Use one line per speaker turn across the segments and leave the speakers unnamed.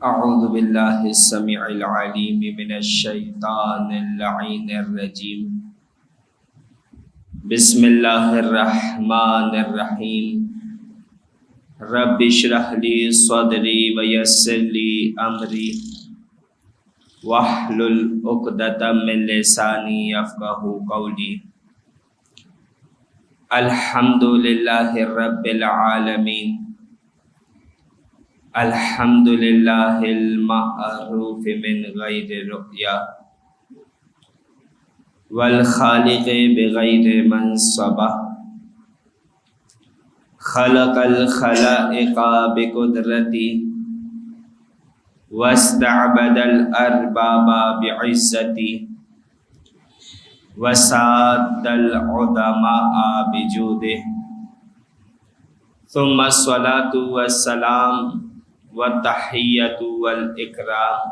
اعوذ باللہ السمیع العلیم من الشیطان اللعین الرجیم بسم اللہ الرحمن الرحیم رب اشرح لی صدری ویسر لی امری واحلل عقدۃ من لسانی یفقہوا قولی الحمد للہ رب العالمین الحمد للہ المعروف من غیر رؤیا والخالق بغیر منصبہ خلق الخلائق بقدرتی واستعبد الارباب بعزتی وساد العظماء بجودہ ثم الصلاة والسلام والتحیۃ والاکرام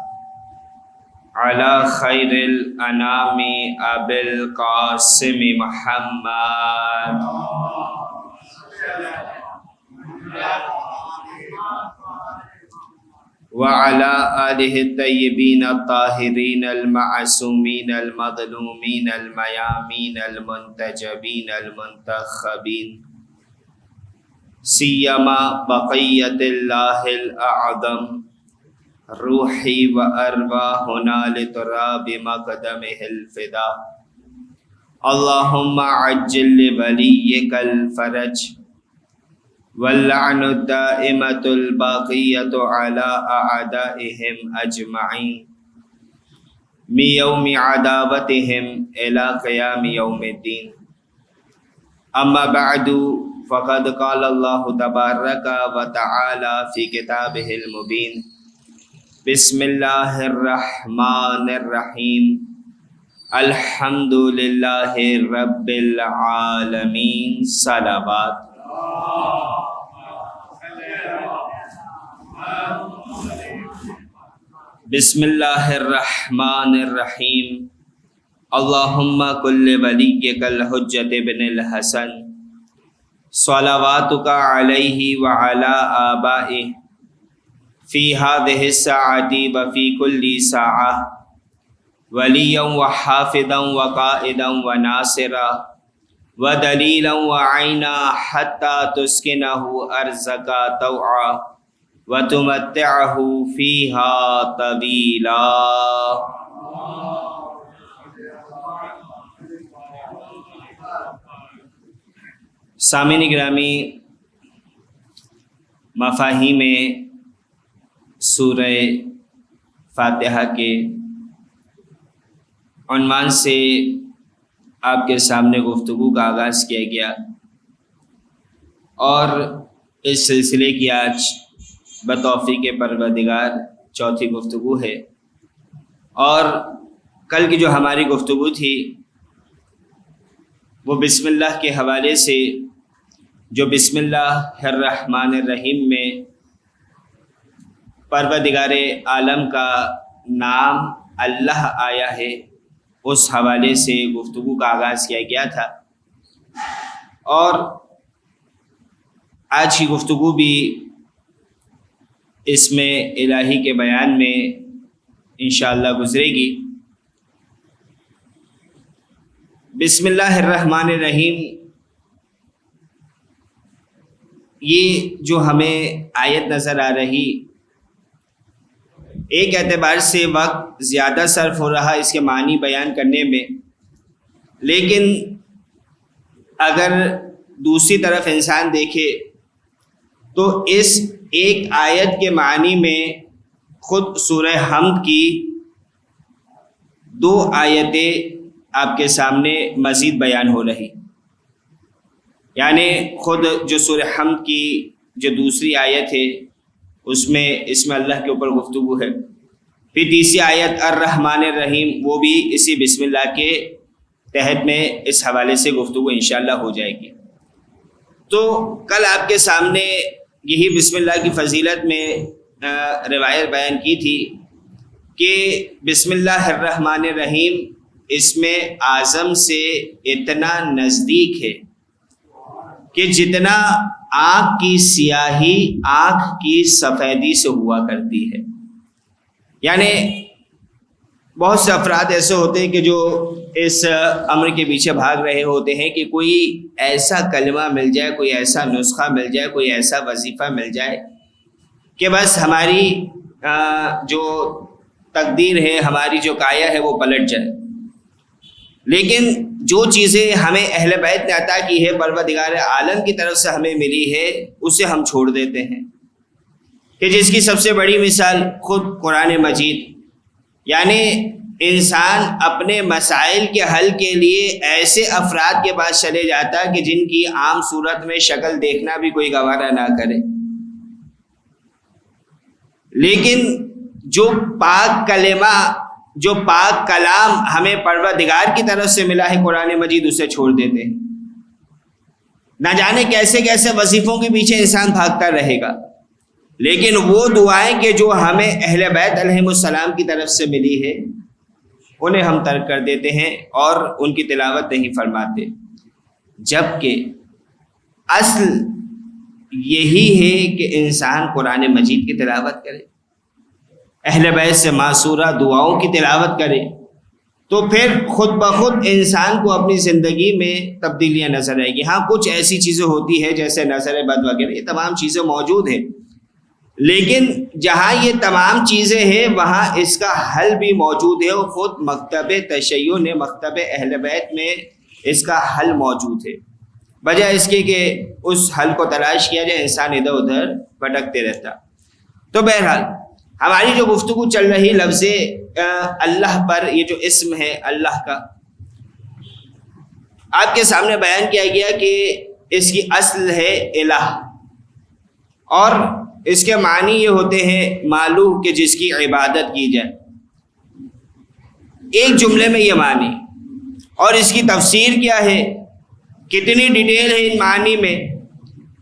علی خیر الانام ابی القاسم محمد وعلی آلہ الطیبین الطاہرین المعصومین المظلومین المیامین المنتجبین المنتخبین سیما بقیت اللہ الاعظم روحی و ارواحنا لتراب مقدمہ الفدا اللہم عجل لولیک الفرج واللعن الدائمۃ الباقیۃ علی اعدائہم اجمعین من یوم عداوتہم الی قیام یوم الدین اما بعد فقد قال اللہ تبارک و تعالی فی کتابہ المبین بسم اللہ الرحمن الرحیم الحمد للہ رب العالمین صلوات بسم اللہ الرحمن الرحیم اللہم کل ولیک الحجۃ بن الحسن صلواتک علیہ وعلی آبائہ فی ہذہ الساعۃ وفی کل ساعہ ولیا وحافظا وقائدا وناصرا ودلیلا وعینا حتی تسکنہ ارضک طوعا وتمتعہ فیہا طویلا۔ سامعین گرامی، مفاہیم سورہ فاتحہ کے عنوان سے آپ کے سامنے گفتگو کا آغاز کیا گیا، اور اس سلسلے کی آج بتوفیق پروردگار چوتھی گفتگو ہے، اور کل کی جو ہماری گفتگو تھی وہ بسم اللہ کے حوالے سے، جو بسم اللہ الرحمن الرحیم میں پروردگار عالم کا نام اللہ آیا ہے، اس حوالے سے گفتگو کا آغاز کیا گیا تھا، اور آج کی گفتگو بھی اس میں الہی کے بیان میں انشاءاللہ گزرے گی۔ بسم اللہ الرحمن الرحیم، یہ جو ہمیں آیت نظر آ رہی، ایک اعتبار سے وقت زیادہ صرف ہو رہا اس کے معنی بیان کرنے میں، لیکن اگر دوسری طرف انسان دیکھے تو اس ایک آیت کے معنی میں خود سورہ حمد کی 2 آیتیں آپ کے سامنے مزید بیان ہو رہی، یعنی خود جو سورہ حمد کی جو دوسری آیت ہے اس میں اسم اللہ کے اوپر گفتگو ہے، پھر تیسری آیت الرحمن الرحیم وہ بھی اسی بسم اللہ کے تحت میں اس حوالے سے گفتگو انشاءاللہ ہو جائے گی۔ تو کل آپ کے سامنے یہی بسم اللہ کی فضیلت میں روایت بیان کی تھی کہ بسم اللہ الرحمن الرحیم اسم اعظم سے اتنا نزدیک ہے کہ جتنا آنکھ کی سیاہی آنکھ کی سفیدی سے ہوا کرتی ہے، یعنی بہت سے افراد ایسے ہوتے ہیں کہ جو اس امر کے پیچھے بھاگ رہے ہوتے ہیں کہ کوئی ایسا کلمہ مل جائے، کوئی ایسا نسخہ مل جائے، کوئی ایسا وظیفہ مل جائے کہ بس ہماری جو تقدیر ہے، ہماری جو کایا ہے وہ پلٹ جائے۔ لیکن جو چیزیں ہمیں اہل بیت نے عطا کی ہے، پروردگار عالم کی طرف سے ہمیں ملی ہے، اسے ہم چھوڑ دیتے ہیں، کہ جس کی سب سے بڑی مثال خود قرآن مجید، یعنی انسان اپنے مسائل کے حل کے لیے ایسے افراد کے پاس چلے جاتا کہ جن کی عام صورت میں شکل دیکھنا بھی کوئی گوارا نہ کرے، لیکن جو پاک کلمہ، جو پاک کلام ہمیں پروردگار کی طرف سے ملا ہے قرآن مجید، اسے چھوڑ دیتے ہیں۔ نہ جانے کیسے کیسے وظیفوں کے پیچھے انسان بھاگتا رہے گا، لیکن وہ دعائیں کہ جو ہمیں اہل بیت علیہم السلام کی طرف سے ملی ہے انہیں ہم ترک کر دیتے ہیں اور ان کی تلاوت نہیں فرماتے، جبکہ اصل یہی ہے کہ انسان قرآن مجید کی تلاوت کرے، اہل بیت سے ماثورہ دعاؤں کی تلاوت کرے، تو پھر خود بخود انسان کو اپنی زندگی میں تبدیلیاں نظر آئے گی۔ ہاں کچھ ایسی چیزیں ہوتی ہیں جیسے نظر بد وغیرہ، یہ تمام چیزیں موجود ہیں، لیکن جہاں یہ تمام چیزیں ہیں وہاں اس کا حل بھی موجود ہے، اور خود مکتب تشیع نے، مکتب اہل بیت میں اس کا حل موجود ہے، بجائے اس کے کہ اس حل کو تلاش کیا جائے انسان ادھر ادھر بھٹکتے رہتا۔ تو بہرحال ہماری جو گفتگو چل رہی لفظ اللہ پر، یہ جو اسم ہے اللہ کا، آپ کے سامنے بیان کیا گیا کہ اس کی اصل ہے الہ، اور اس کے معنی یہ ہوتے ہیں معلوہ، کہ جس کی عبادت کی جائے، ایک جملے میں یہ معنی۔ اور اس کی تفسیر کیا ہے، کتنی ڈیٹیل ہے ان معنی میں،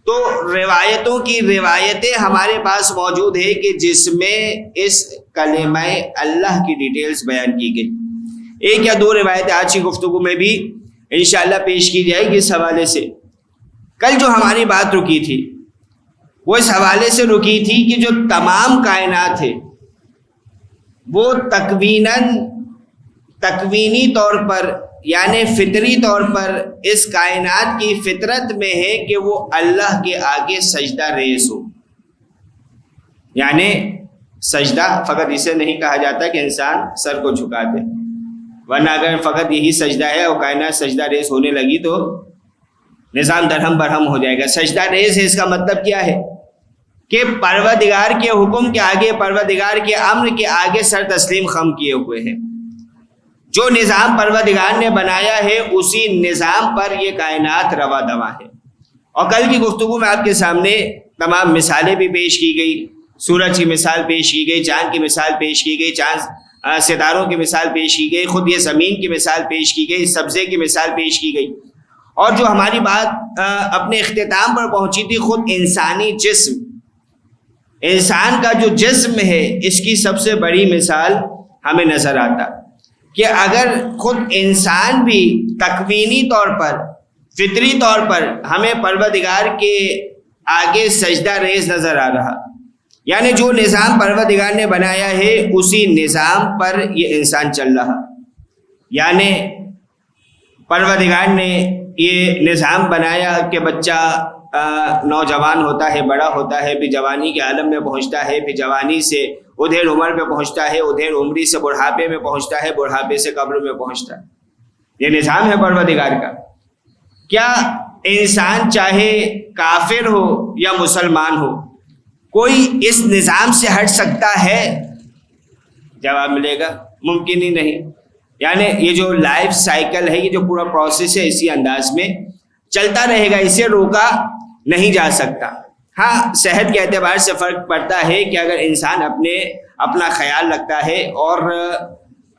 تو روایتوں کی روایتیں ہمارے پاس موجود ہے کہ جس میں اس کلمہ اللہ کی ڈیٹیلز بیان کی گئی۔ ایک یا دو روایتیں آج کی گفتگو میں بھی انشاءاللہ پیش کی جائے گی اس حوالے سے۔ کل جو ہماری بات رکی تھی وہ اس حوالے سے رکی تھی کہ جو تمام کائنات ہے وہ تکوینی طور پر، یعنی فطری طور پر اس کائنات کی فطرت میں ہے کہ وہ اللہ کے آگے سجدہ ریز ہو۔ یعنی سجدہ فقط اسے نہیں کہا جاتا کہ انسان سر کو جھکا دے، ورنہ اگر فقط یہی سجدہ ہے اور کائنات سجدہ ریز ہونے لگی تو نظام درہم برہم ہو جائے گا۔ سجدہ ریز ہے، اس کا مطلب کیا ہے کہ پروردگار کے حکم کے آگے، پروردگار کے امر کے آگے سر تسلیم خم کیے ہوئے ہیں۔ جو نظام پروردگار نے بنایا ہے اسی نظام پر یہ کائنات رواں دواں ہے۔ اور کل کی گفتگو میں آپ کے سامنے تمام مثالیں بھی پیش کی گئی، سورج کی مثال پیش کی گئی، چاند کی مثال پیش کی گئی، ستاروں کی مثال پیش کی گئی، خود یہ زمین کی مثال پیش کی گئی، سبزے کی مثال پیش کی گئی، اور جو ہماری بات اپنے اختتام پر پہنچی تھی خود انسانی جسم، انسان کا جو جسم ہے اس کی سب سے بڑی مثال ہمیں نظر آتا کہ اگر خود انسان بھی تکوینی طور پر، فطری طور پر ہمیں پروردگار کے آگے سجدہ ریز نظر آ رہا، یعنی جو نظام پروردگار نے بنایا ہے اسی نظام پر یہ انسان چل رہا، یعنی پروردگار نے یہ نظام بنایا کہ بچہ نوجوان ہوتا ہے، بڑا ہوتا ہے، پھر جوانی کے عالم میں پہنچتا ہے، پھر جوانی سے ادھیر عمر پہ پہنچتا ہے، ادھیر عمری سے بڑھاپے میں پہنچتا ہے، بڑھاپے سے قبر میں پہنچتا ہے۔ یہ نظام ہے پروردگار کا۔ کیا انسان چاہے کافر ہو یا مسلمان ہو، کوئی اس نظام سے ہٹ سکتا ہے؟ جواب ملے گا ممکن ہی نہیں۔ یعنی یہ جو لائف سائیکل ہے، یہ جو پورا پروسیس ہے، اسی انداز میں چلتا رہے گا، اسے روکا نہیں جا سکتا۔ ہاں صحت کے اعتبار سے فرق پڑتا ہے کہ اگر انسان اپنا خیال رکھتا ہے اور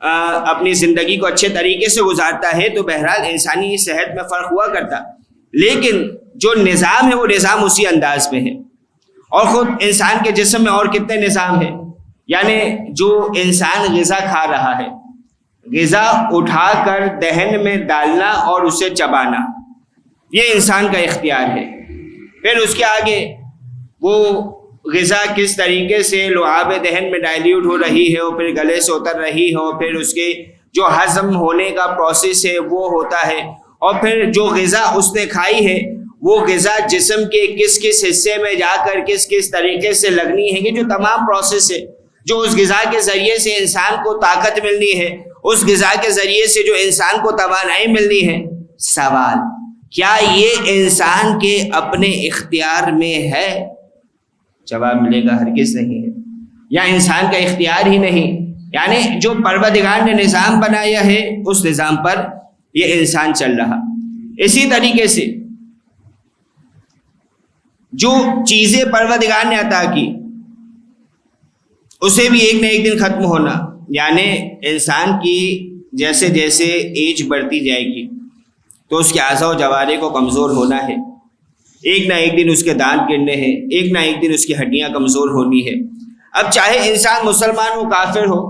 اپنی زندگی کو اچھے طریقے سے گزارتا ہے تو بہرحال انسانی صحت میں فرق ہوا کرتا، لیکن جو نظام ہے وہ نظام اسی انداز میں ہے۔ اور خود انسان کے جسم میں اور کتنے نظام ہیں، یعنی جو انسان غذا کھا رہا ہے، غذا اٹھا کر دہن میں ڈالنا اور اسے چبانا، یہ انسان کا اختیار ہے۔ پھر اس کے آگے وہ غذا کس طریقے سے لعاب دہن میں ڈائلیوٹ ہو رہی ہے اور پھر گلے سے اتر رہی ہے اور پھر اس کے جو ہضم ہونے کا پروسیس ہے وہ ہوتا ہے، اور پھر جو غذا اس نے کھائی ہے وہ غذا جسم کے کس کس حصے میں جا کر کس کس طریقے سے لگنی ہے، یہ جو تمام پروسیس ہے، جو اس غذا کے ذریعے سے انسان کو طاقت ملنی ہے، اس غذا کے ذریعے سے جو انسان کو توانائی ملنی ہے، سوال کیا یہ انسان کے اپنے اختیار میں ہے؟ جواب ملے گا ہرگز نہیں ہے، یا انسان کا اختیار ہی نہیں، یعنی جو پروردگار نے نظام بنایا ہے اس نظام پر یہ انسان چل رہا۔ اسی طریقے سے جو چیزیں پروردگار نے عطا کی اسے بھی ایک نہ ایک دن ختم ہونا، یعنی انسان کی جیسے جیسے ایج بڑھتی جائے گی تو اس کے اعضاء و جوارح کو کمزور ہونا ہے، ایک نہ ایک دن اس کے دانت گرنے ہیں، ایک نہ ایک دن اس کی ہڈیاں کمزور ہونی ہے۔ اب چاہے انسان مسلمان ہو کافر ہو،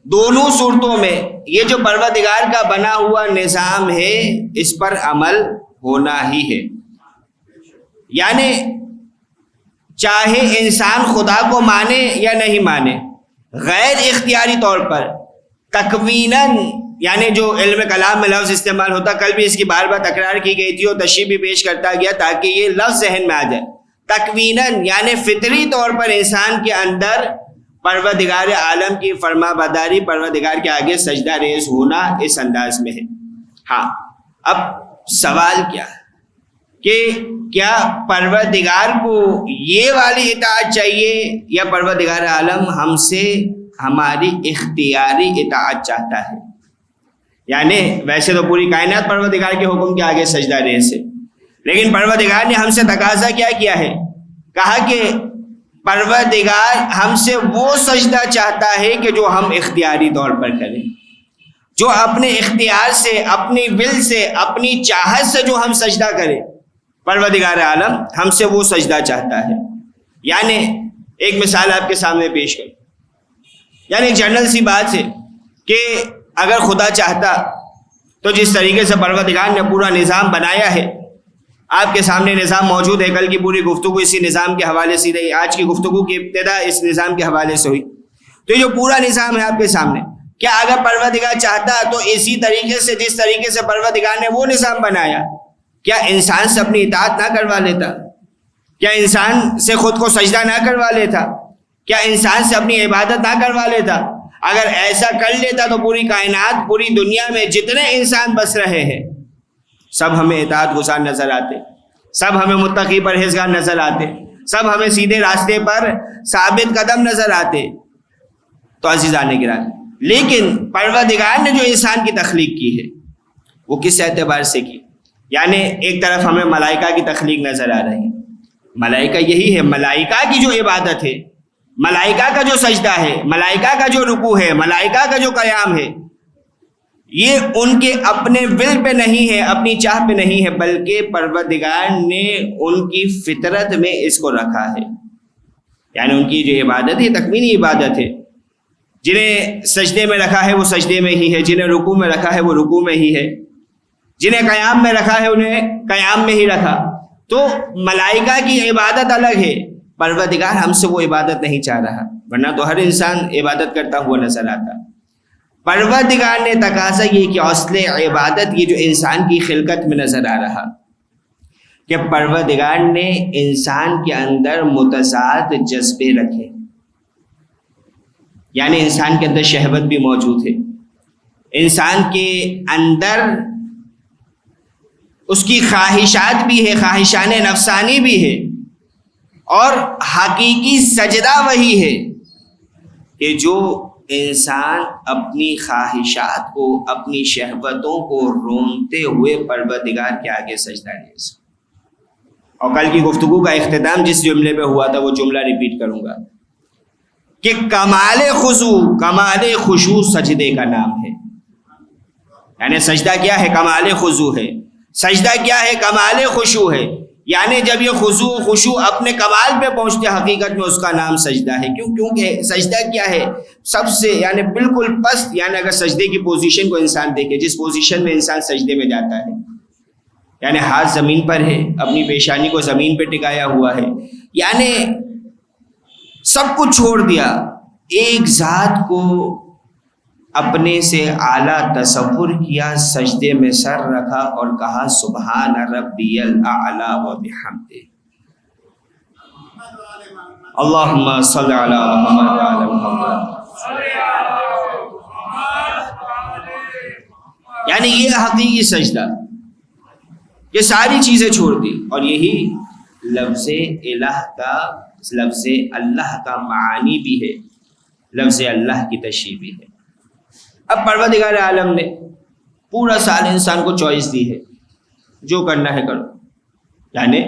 دونوں صورتوں میں یہ جو پروردگار کا بنا ہوا نظام ہے اس پر عمل ہونا ہی ہے، یعنی چاہے انسان خدا کو مانے یا نہیں مانے، غیر اختیاری طور پر تکویناً، یعنی جو علم کلام میں لفظ استعمال ہوتا، کل بھی اس کی بار بار تکرار کی گئی تھی اور تشریح بھی پیش کرتا گیا تاکہ یہ لفظ ذہن میں آ جائے، تکویناً یعنی فطری طور پر انسان کے اندر پروردگار عالم کی فرما برداری، پروردگار کے آگے سجدہ ریز ہونا اس انداز میں ہے۔ ہاں، اب سوال کیا ہے کہ کیا پروردگار کو یہ والی اطاعت چاہیے یا پروردگار عالم ہم سے ہماری اختیاری اطاعت چاہتا ہے؟ یعنی ویسے تو پوری کائنات پروردگار کے حکم کے آگے سجدہ ریز ہے، لیکن پروردگار نے ہم سے تقاضا کیا ہے؟ کہا کہ پروردگار ہم سے وہ سجدہ چاہتا ہے کہ جو ہم اختیاری طور پر کریں، جو اپنے اختیار سے، اپنی ول سے، اپنی چاہت سے جو ہم سجدہ کریں، پروردگار عالم ہم سے وہ سجدہ چاہتا ہے۔ یعنی ایک مثال آپ کے سامنے پیش کروں، یعنی ایک جنرل سی بات ہے کہ اگر خدا چاہتا تو جس طریقے سے پروردگار نے پورا نظام بنایا ہے، آپ کے سامنے نظام موجود ہے، کل کی پوری گفتگو اسی نظام کے حوالے سے رہی، آج کی گفتگو کی ابتدا اس نظام کے حوالے سے ہوئی، تو یہ جو پورا نظام ہے آپ کے سامنے، کیا اگر پروردگار چاہتا تو اسی طریقے سے جس طریقے سے پروردگار نے وہ نظام بنایا، کیا انسان سے اپنی اطاعت نہ کروا لیتا؟ کیا انسان سے خود کو سجدہ نہ کروا لیتا؟ کیا انسان سے اپنی عبادت نہ کروا لیتا؟ اگر ایسا کر لیتا تو پوری کائنات، پوری دنیا میں جتنے انسان بس رہے ہیں سب ہمیں اطاعت گزار نظر آتے، سب ہمیں متقی پرہیزگار نظر آتے، سب ہمیں سیدھے راستے پر ثابت قدم نظر آتے۔ تو عزیزان گرامی، لیکن پروردگار نے جو انسان کی تخلیق کی ہے وہ کس اعتبار سے کی؟ یعنی ایک طرف ہمیں ملائکہ کی تخلیق نظر آ رہی ہے، ملائکہ یہی ہے، ملائکہ کی جو عبادت ہے، ملائکہ کا جو سجدہ ہے، ملائکہ کا جو رکوع ہے، ملائکہ کا جو قیام ہے، یہ ان کے اپنے ول پہ نہیں ہے، اپنی چاہ پہ نہیں ہے، بلکہ پروردگار نے ان کی فطرت میں اس کو رکھا ہے۔ یعنی ان کی جو عبادت ہے تکوینی عبادت ہے، جنہیں سجدے میں رکھا ہے وہ سجدے میں ہی ہے، جنہیں رکوع میں رکھا ہے وہ رکوع میں ہی ہے، جنہیں قیام میں رکھا ہے انہیں قیام میں ہی رکھا۔ تو ملائکہ کی عبادت الگ ہے، پروردگار ہم سے وہ عبادت نہیں چاہ رہا، ورنہ تو ہر انسان عبادت کرتا ہوا نظر آتا۔ پروردگار نے تقاضا یہ کہ اصل عبادت یہ جو انسان کی خلقت میں نظر آ رہا کہ پروردگار نے انسان کے اندر متضاد جذبے رکھے، یعنی انسان کے اندر شہوت بھی موجود ہے، انسان کے اندر اس کی خواہشات بھی ہے، خواہشان نفسانی بھی ہے، اور حقیقی سجدہ وہی ہے کہ جو انسان اپنی خواہشات کو، اپنی شہوتوں کو رونتے ہوئے پروردگار کے آگے سجدہ ریز۔ اور کل کی گفتگو کا اختتام جس جملے پہ ہوا تھا وہ جملہ ریپیٹ کروں گا کہ کمال خضوع، کمال خشوع سجدے کا نام ہے۔ یعنی سجدہ کیا ہے؟ کمال خضوع ہے۔ سجدہ کیا ہے؟ کمال خشوع ہے۔ یعنی جب یہ خضوع خشوع اپنے کمال پہ پہنچتے حقیقت میں اس کا نام سجدہ ہے۔ کیونکہ سجدہ کیا ہے؟ سب سے یعنی بالکل پست، یعنی اگر سجدے کی پوزیشن کو انسان دیکھے، جس پوزیشن میں انسان سجدے میں جاتا ہے، یعنی ہاتھ زمین پر ہے، اپنی پیشانی کو زمین پہ ٹکایا ہوا ہے، یعنی سب کچھ چھوڑ دیا، ایک ذات کو اپنے سے اعلیٰ تصور کیا، سجدے میں سر رکھا اور کہا سبحان ربی الاعلی و بحمدہ، اللہم صلی علی محمد و علی محمد۔ یعنی یہ حقیقی سجدہ، یہ ساری چیزیں چھوڑ دی، اور یہی لفظ الہ کا، لفظ اللہ کا معانی بھی ہے، لفظ اللہ کی تشریح بھی ہے۔ اب پروردگار عالم نے پورا سال انسان کو چوائس دی ہے، جو کرنا ہے کرو، یعنی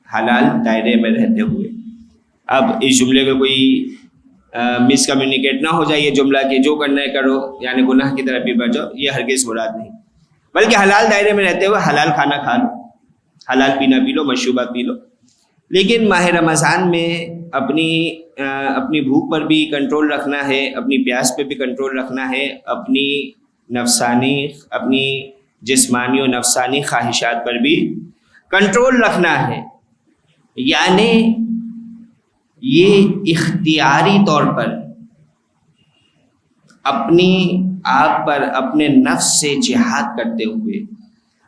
حلال دائرے میں رہتے ہوئے۔ اب اس جملے کا کوئی مس کمیونیکیٹ نہ ہو جائے یہ جملہ کہ جو کرنا ہے کرو یعنی گناہ کی طرف بھی بڑھ جاؤ، یہ ہرگز مراد نہیں، بلکہ حلال دائرے میں رہتے ہوئے حلال کھانا کھا لو، حلال پینا پی لو، مشروبات پی لو، لیکن ماہ رمضان میں اپنی بھوک پر بھی کنٹرول رکھنا ہے، اپنی پیاس پہ بھی کنٹرول رکھنا ہے، اپنی جسمانی و نفسانی خواہشات پر بھی کنٹرول رکھنا ہے۔ یعنی یہ اختیاری طور پر اپنی آپ پر اپنے نفس سے جہاد کرتے ہوئے،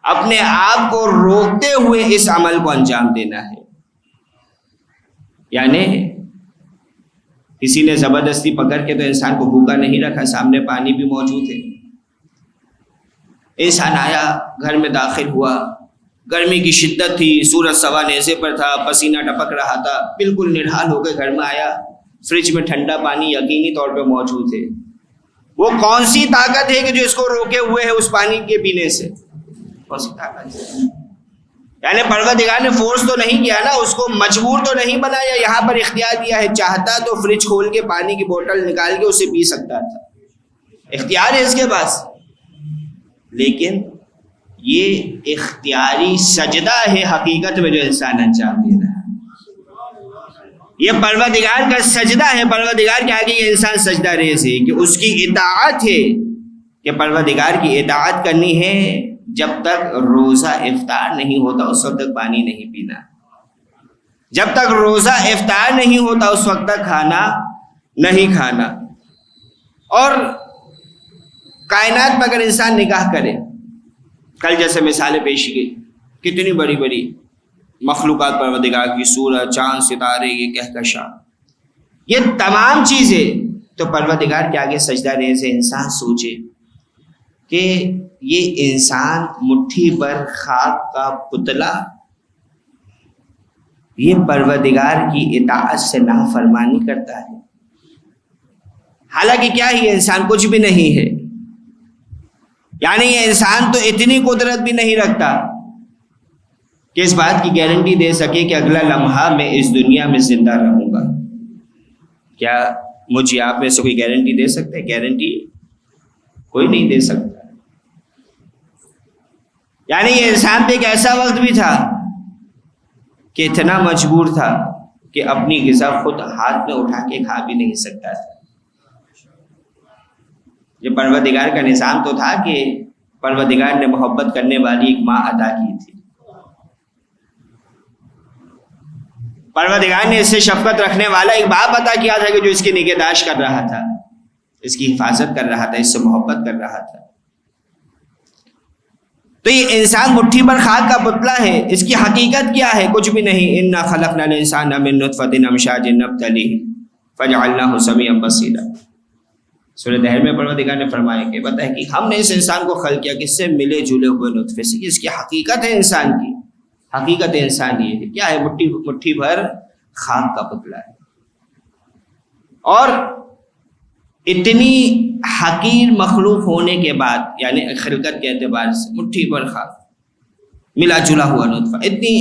اپنے آپ کو روکتے ہوئے اس عمل کو انجام دینا ہے۔ یعنی کسی نے زبردستی پکڑ کے تو انسان کو بھوکا نہیں رکھا، سامنے پانی بھی موجود ہے، انسان آیا، گھر میں داخل ہوا، گرمی کی شدت تھی، سورج سوا نیزے پر تھا، پسینہ ٹپک رہا تھا، بالکل نڈھال ہو کے گھر میں آیا، فریج میں ٹھنڈا پانی یقینی طور پہ موجود ہے۔ وہ کون سی طاقت ہے کہ جو اس کو روکے ہوئے ہے اس پانی کے پینے سے؟ کون سی طاقت ہے؟ یعنی پروردگار نے فورس تو نہیں کیا نا، اس کو مجبور تو نہیں بنایا، یہاں پر اختیار دیا ہے، چاہتا تو فریج کھول کے پانی کی بوتل نکال کے اسے پی سکتا تھا، اختیار ہے اس کے پاس، لیکن یہ اختیاری سجدہ ہے حقیقت میں جو انسان انجام دے رہا ہے، یہ پروردگار کا سجدہ ہے، پروردگار کے آگے یہ انسان سجدہ ریز ہے کہ اس کی اطاعت ہے، کہ پروردگار کی اطاعت کرنی ہے، جب تک روزہ افطار نہیں ہوتا اس وقت تک پانی نہیں پینا، جب تک روزہ افطار نہیں ہوتا اس وقت تک کھانا نہیں کھانا۔ اور کائنات میں اگر انسان نگاہ کرے، کل جیسے مثالیں پیش کی، کتنی بڑی بڑی مخلوقات پروردگار کی، سورج، چاند، ستارے، یہ کہکشاں، یہ تمام چیزیں تو پروردگار کے آگے سجدہ ریز ہے۔ انسان سوچے کہ یہ انسان مٹھی بھر خاک کا پتلا، یہ پروردگار کی اطاعت سے نافرمانی کرتا ہے، حالانکہ کیا ہے یہ انسان کچھ بھی نہیں ہے، یعنی یہ انسان تو اتنی قدرت بھی نہیں رکھتا کہ اس بات کی گارنٹی دے سکے کہ اگلا لمحہ میں اس دنیا میں زندہ رہوں گا۔ کیا مجھے آپ میں سے کوئی گارنٹی دے سکتا ہے؟ گارنٹی کوئی نہیں دے سکتا۔ یعنی یہ انسان پہ ایک ایسا وقت بھی تھا کہ اتنا مجبور تھا کہ اپنی غذا خود ہاتھ میں اٹھا کے کھا بھی نہیں سکتا تھا۔ یہ پروردگار کا نظام تو تھا کہ پروردگار نے محبت کرنے والی ایک ماں عطا کی تھی، پروردگار نے اس سے شفقت رکھنے والا ایک باپ عطا کیا تھا کہ جو اس کی نگہداشت کر رہا تھا، اس کی حفاظت کر رہا تھا، اس سے محبت کر رہا تھا۔ تو یہ انسان مٹھی بھر خاک کا پتلا ہے، اس کی حقیقت کیا ہے؟ کچھ بھی نہیں۔ انا خلقنا الانسان من نطفۃ امشاج نبتلیہ فجعلناہ سمیعا بصیرا۔ سورہ دہر میں پروردگار نے فرمایا کہ بتائے کہ ہم نے اس انسان کو خلق کیا کس سے؟ ملے جلے ہوئے نطفے سے۔ اس کی حقیقت ہے انسان کی، حقیقت انسان یہ ہے، کیا ہے؟ مٹھی بھر خاک کا پتلا ہے، اور اتنی حقیر مخلوق ہونے کے بعد، یعنی خلقت کے اعتبار سے مٹھی بھر خاک، ملا جلا ہوا نطفہ، اتنی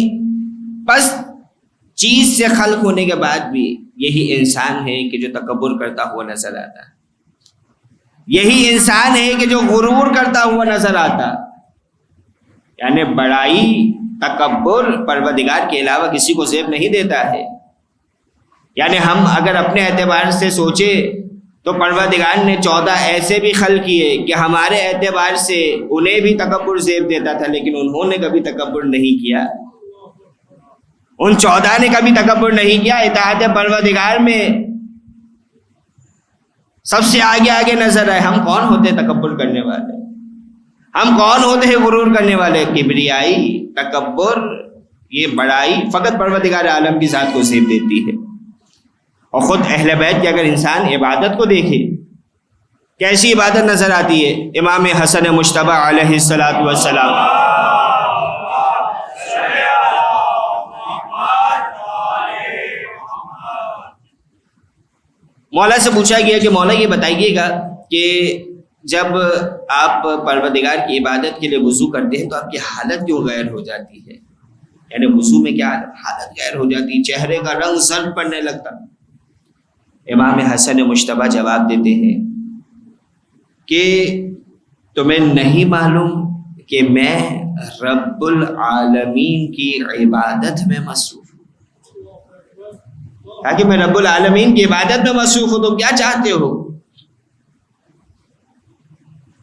پست چیز سے خلق ہونے کے بعد بھی یہی انسان ہے کہ جو تکبر کرتا ہوا نظر آتا ہے، یہی انسان ہے کہ جو غرور کرتا ہوا نظر آتا۔ یعنی بڑائی، تکبر پروردگار کے علاوہ کسی کو زیب نہیں دیتا ہے۔ یعنی ہم اگر اپنے اعتبار سے سوچے تو پروردگار نے 14 ایسے بھی خلق کیے کہ ہمارے اعتبار سے انہیں بھی تکبر زیب دیتا تھا، لیکن انہوں نے کبھی تکبر نہیں کیا، ان 14 نے کبھی تکبر نہیں کیا، اطاعت پروردگار میں سب سے آگے آگے نظر آئے. ہم کون ہوتے تکبر کرنے والے؟ ہم کون ہوتے ہیں غرور کرنے والے؟ کبریائی، تکبر، یہ بڑائی فقط پروردگار عالم کی ذات کو زیب دیتی ہے. اور خود اہل بیت کی اگر انسان عبادت کو دیکھے، کیسی عبادت نظر آتی ہے. امام حسن مجتبی علیہ الصلوۃ والسلام، مولا سے پوچھا گیا کہ مولا یہ بتائیے گا کہ جب آپ پروردگار کی عبادت کے لیے وضو کرتے ہیں تو آپ کی حالت کیوں غیر ہو جاتی ہے؟ یعنی وضو میں کیا حالت غیر ہو جاتی ہے، چہرے کا رنگ زرد پڑنے لگتا. امام حسن مجتبی جواب دیتے ہیں کہ تمہیں نہیں معلوم کہ میں رب العالمین کی عبادت میں مصروف ہوں. کہا کہ میں رب العالمین کی عبادت میں مصروف ہوں، تو کیا چاہتے ہو؟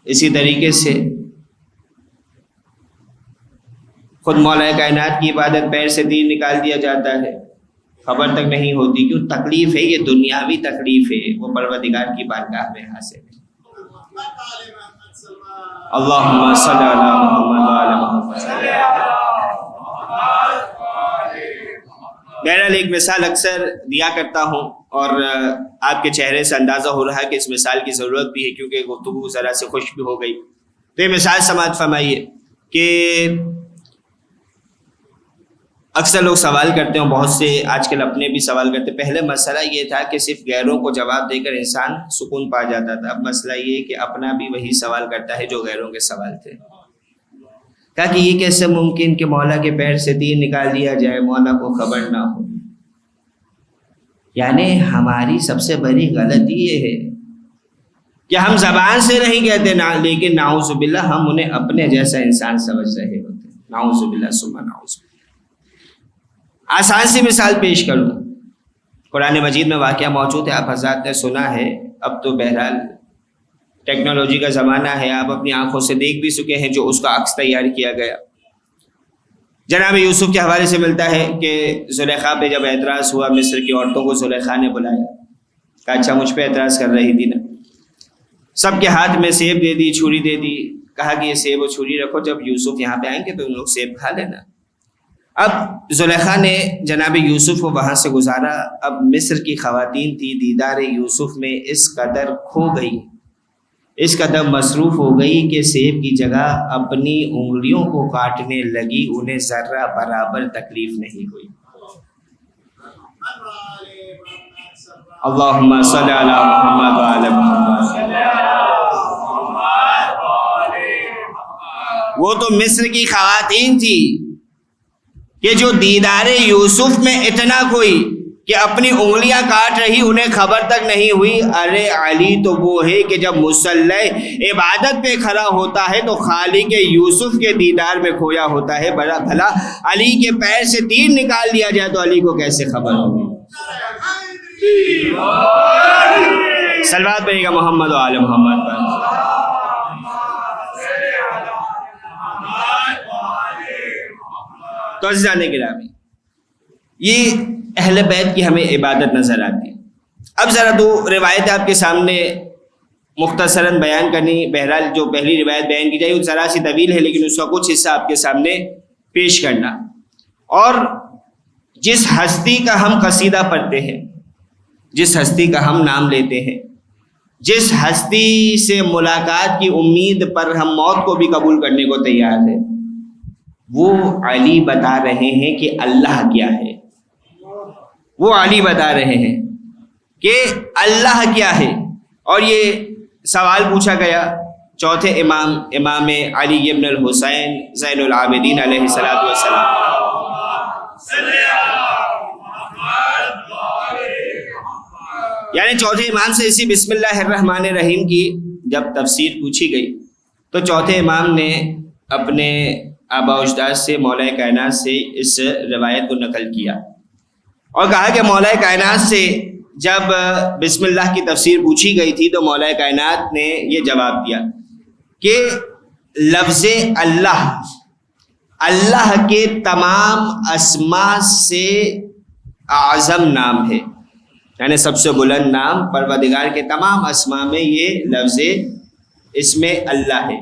اسی طریقے سے خود مولا کائنات کی عبادت پیر سے تیر نکال دیا جاتا ہے، خبر تک نہیں ہوتی. کیوں؟ تکلیف ہے، یہ دنیاوی تکلیف ہے، وہ پروردگار کی بارگاہ میں حاصل ہے. اللہم صلی علی محمد وعلی محمد. بہرحال ایک مثال اکثر دیا کرتا ہوں اور آپ کے چہرے سے اندازہ ہو رہا ہے کہ اس مثال کی ضرورت بھی ہے کیونکہ گفتگو ذرا سے خوش بھی ہو گئی. تو یہ مثال سماعت فرمائیے کہ اکثر لوگ سوال کرتے ہیں، بہت سے آج کل اپنے بھی سوال کرتے ہیں. پہلے مسئلہ یہ تھا کہ صرف غیروں کو جواب دے کر انسان سکون پا جاتا تھا. اب مسئلہ یہ کہ اپنا بھی وہی سوال کرتا ہے جو غیروں کے سوال تھے. کہا کہ یہ کیسے ممکن کہ مولا کے پیر سے تیر نکال دیا جائے، مولا کو خبر نہ ہو؟ یعنی ہماری سب سے بڑی غلطی یہ ہے کہ ہم زبان سے نہیں کہتے لیکن نعوذ باللہ ہم انہیں اپنے جیسا انسان سمجھ رہے ہوتے ہیں. نعوذ باللہ ثم نعوذ باللہ. آسان سی مثال پیش کروں، قرآن مجید میں واقعہ موجود ہے، آپ حضرات نے سنا ہے. اب تو بہرحال ٹیکنالوجی کا زمانہ ہے، آپ اپنی آنکھوں سے دیکھ بھی چکے ہیں جو اس کا عکس تیار کیا گیا. جناب یوسف کے حوالے سے ملتا ہے کہ زلیخا پہ جب اعتراض ہوا، مصر کی عورتوں کو زلیخا نے بلایا، کہا اچھا مجھ پہ اعتراض کر رہی تھی نا. سب کے ہاتھ میں سیب دے دی، چھری دے دی، کہا کہ یہ سیب و چھری رکھو، جب یوسف یہاں پہ آئیں گے تو ان لوگ سیب کھا لینا. اب زلیخا نے جناب یوسف کو وہاں سے گزارا. اب مصر کی خواتین تھی، دیدار یوسف میں اس قدر کھو گئی، اس قدر مصروف ہو گئی کہ سیب کی جگہ اپنی انگلیوں کو کاٹنے لگی، انہیں ذرہ برابر تکلیف نہیں ہوئی. اللہم صلی علی محمد وعلی محمد. وہ تو مصر کی خواتین تھی کہ جو دیدار یوسف میں اتنا کوئی کہ اپنی انگلیاں کاٹ رہی، انہیں خبر تک نہیں ہوئی. ارے علی تو وہ ہے کہ جب مصلی عبادت پہ کھڑا ہوتا ہے تو خالق یوسف کے دیدار میں کھویا ہوتا ہے. بھلا علی کے پیر سے تیر نکال دیا جائے تو علی کو کیسے خبر ہوگی؟ صلوات پڑھیے گا محمد و آل محمد پر. تو عزیزان گرامی، یہ اہل بیت کی ہمیں عبادت نظر آتی ہے. اب ذرا دو روایت آپ کے سامنے مختصراً بیان کرنی. بہرحال جو پہلی روایت بیان کی جائے وہ ذرا سی طویل ہے لیکن اس کا کچھ حصہ آپ کے سامنے پیش کرنا. اور جس ہستی کا ہم قصیدہ پڑھتے ہیں، جس ہستی کا ہم نام لیتے ہیں، جس ہستی سے ملاقات کی امید پر ہم موت کو بھی قبول کرنے کو تیار ہیں، وہ علی بتا رہے ہیں کہ اللہ کیا ہے. وہ علی بتا رہے ہیں کہ اللہ کیا ہے. اور یہ سوال پوچھا گیا چوتھے امام علی ابن الحسین زین العابدین علیہ الصلوۃ والسلام. یعنی چوتھے امام سے اسی بسم اللہ الرحمن الرحیم کی جب تفسیر پوچھی گئی تو چوتھے امام نے اپنے آبا اجداد سے مولا کائنات سے اس روایت کو نقل کیا اور کہا کہ مولا کائنات سے جب بسم اللہ کی تفسیر پوچھی گئی تھی تو مولا کائنات نے یہ جواب دیا کہ لفظ اللہ کے تمام اسماء سے اعظم نام ہے. یعنی سب سے بلند نام پروردگار کے تمام اسماء میں یہ لفظ اسم اللہ ہے۔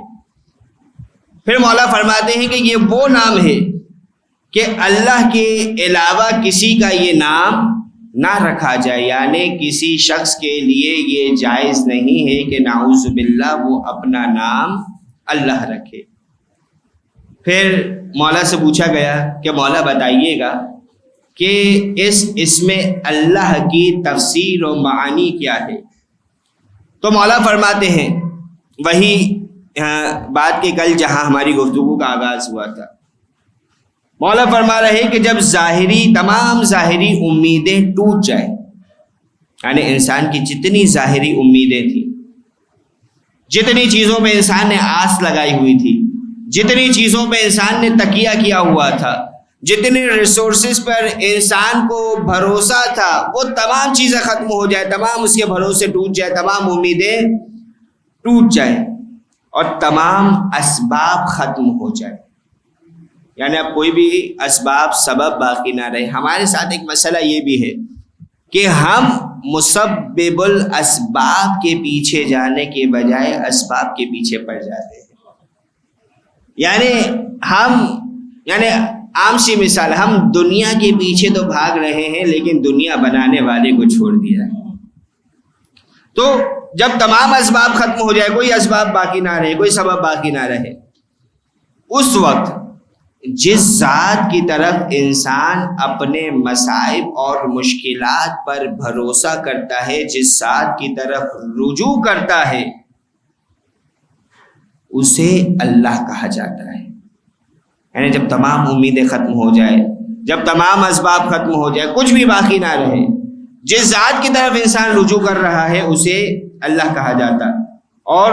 پھر مولا فرماتے ہیں کہ یہ وہ نام ہے کہ اللہ کے علاوہ کسی کا یہ نام نہ رکھا جائے، یعنی کسی شخص کے لیے یہ جائز نہیں ہے کہ نعوذ باللہ وہ اپنا نام اللہ رکھے۔ پھر مولا سے پوچھا گیا کہ مولا بتائیے گا کہ اس اسم اللہ کی تفسیر و معانی کیا ہے؟ تو مولا فرماتے ہیں وہی بات کے کل جہاں ہماری گفتگو کا آغاز ہوا تھا، مولا فرما رہے کہ جب تمام ظاہری امیدیں ٹوٹ جائیں، یعنی انسان کی جتنی ظاہری امیدیں تھیں، جتنی چیزوں پہ انسان نے آس لگائی ہوئی تھی، جتنی چیزوں پہ انسان نے تکیہ کیا ہوا تھا، جتنے ریسورسز پر انسان کو بھروسہ تھا، وہ تمام چیزیں ختم ہو جائے، تمام اس کے بھروسے ٹوٹ جائے، تمام امیدیں ٹوٹ جائیں اور تمام اسباب ختم ہو جائے، یعنی اب کوئی بھی اسباب سبب باقی نہ رہے۔ ہمارے ساتھ ایک مسئلہ یہ بھی ہے کہ ہم مسبب الاسباب کے پیچھے جانے کے بجائے اسباب کے پیچھے پڑ جاتے ہیں۔ یعنی عام سی مثال، ہم دنیا کے پیچھے تو بھاگ رہے ہیں لیکن دنیا بنانے والے کو چھوڑ دیا ہے۔ تو جب تمام اسباب ختم ہو جائے، کوئی اسباب باقی نہ رہے، کوئی سبب باقی نہ رہے، اس وقت جس ذات کی طرف انسان اپنے مصائب اور مشکلات پر بھروسہ کرتا ہے، جس ذات کی طرف رجوع کرتا ہے، اسے اللہ کہا جاتا ہے۔ یعنی جب تمام امیدیں ختم ہو جائے، جب تمام اسباب ختم ہو جائے، کچھ بھی باقی نہ رہے، جس ذات کی طرف انسان رجوع کر رہا ہے اسے اللہ کہا جاتا۔ اور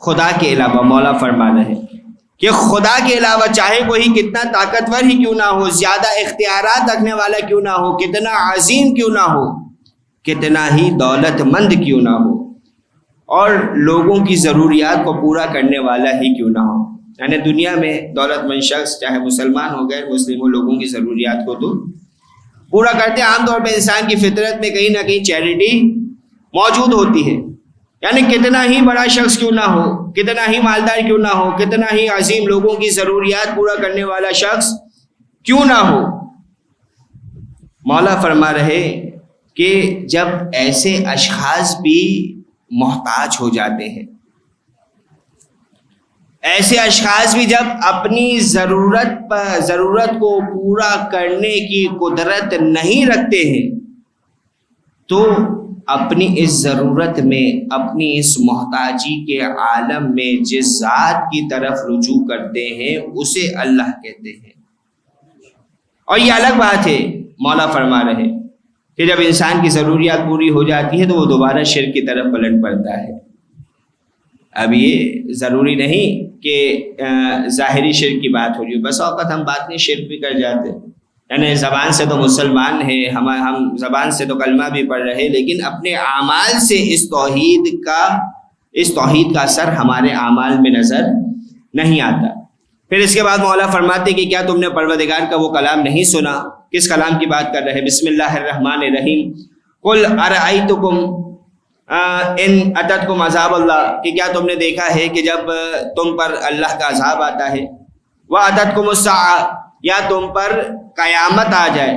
خدا کے علاوہ مولا فرما رہے کہ خدا کے علاوہ چاہے کوئی کتنا طاقتور ہی کیوں نہ ہو، زیادہ اختیارات رکھنے والا کیوں نہ ہو، کتنا عظیم کیوں نہ ہو، کتنا ہی دولت مند کیوں نہ ہو، اور لوگوں کی ضروریات کو پورا کرنے والا ہی کیوں نہ ہو، یعنی دنیا میں دولت مند شخص چاہے مسلمان ہو غیر مسلم ہو، لوگوں کی ضروریات کو تو پورا کرتے۔ عام طور پہ انسان کی فطرت میں کہیں نہ کہیں چیریٹی موجود ہوتی ہے، یعنی کتنا ہی بڑا شخص کیوں نہ ہو، کتنا ہی مالدار کیوں نہ ہو، کتنا ہی عظیم لوگوں کی ضروریات پورا کرنے والا شخص کیوں نہ ہو، مولا فرما رہے کہ جب ایسے اشخاص بھی محتاج ہو جاتے ہیں، ایسے اشخاص بھی جب اپنی ضرورت کو پورا کرنے کی قدرت نہیں رکھتے ہیں، تو اپنی اس ضرورت میں، اپنی اس محتاجی کے عالم میں جس ذات کی طرف رجوع کرتے ہیں اسے اللہ کہتے ہیں۔ اور یہ الگ بات ہے، مولا فرما رہے کہ جب انسان کی ضروریات پوری ہو جاتی ہے تو وہ دوبارہ شرک کی طرف پلٹ پڑتا ہے۔ اب یہ ضروری نہیں کہ ظاہری شرک کی بات ہو رہی ہو، بس اوقات ہم باطنی شرک بھی کر جاتے ہیں، یعنی زبان سے تو مسلمان ہیں، ہم زبان سے تو کلمہ بھی پڑھ رہے، لیکن اپنے اعمال سے اس توحید کا اثر ہمارے اعمال میں نظر نہیں آتا۔ پھر اس کے بعد مولا فرماتے کہ کیا تم نے پروردگار کا وہ کلام نہیں سنا؟ کس کلام کی بات کر رہے؟ بسم اللہ الرحمن الرحیم، قل ارأیتکم ان اتتکم عذاب اللہ، کہ کیا تم نے دیکھا ہے کہ جب تم پر اللہ کا عذاب آتا ہے، واتتکم الساعۃ، یا تم پر قیامت آ جائے،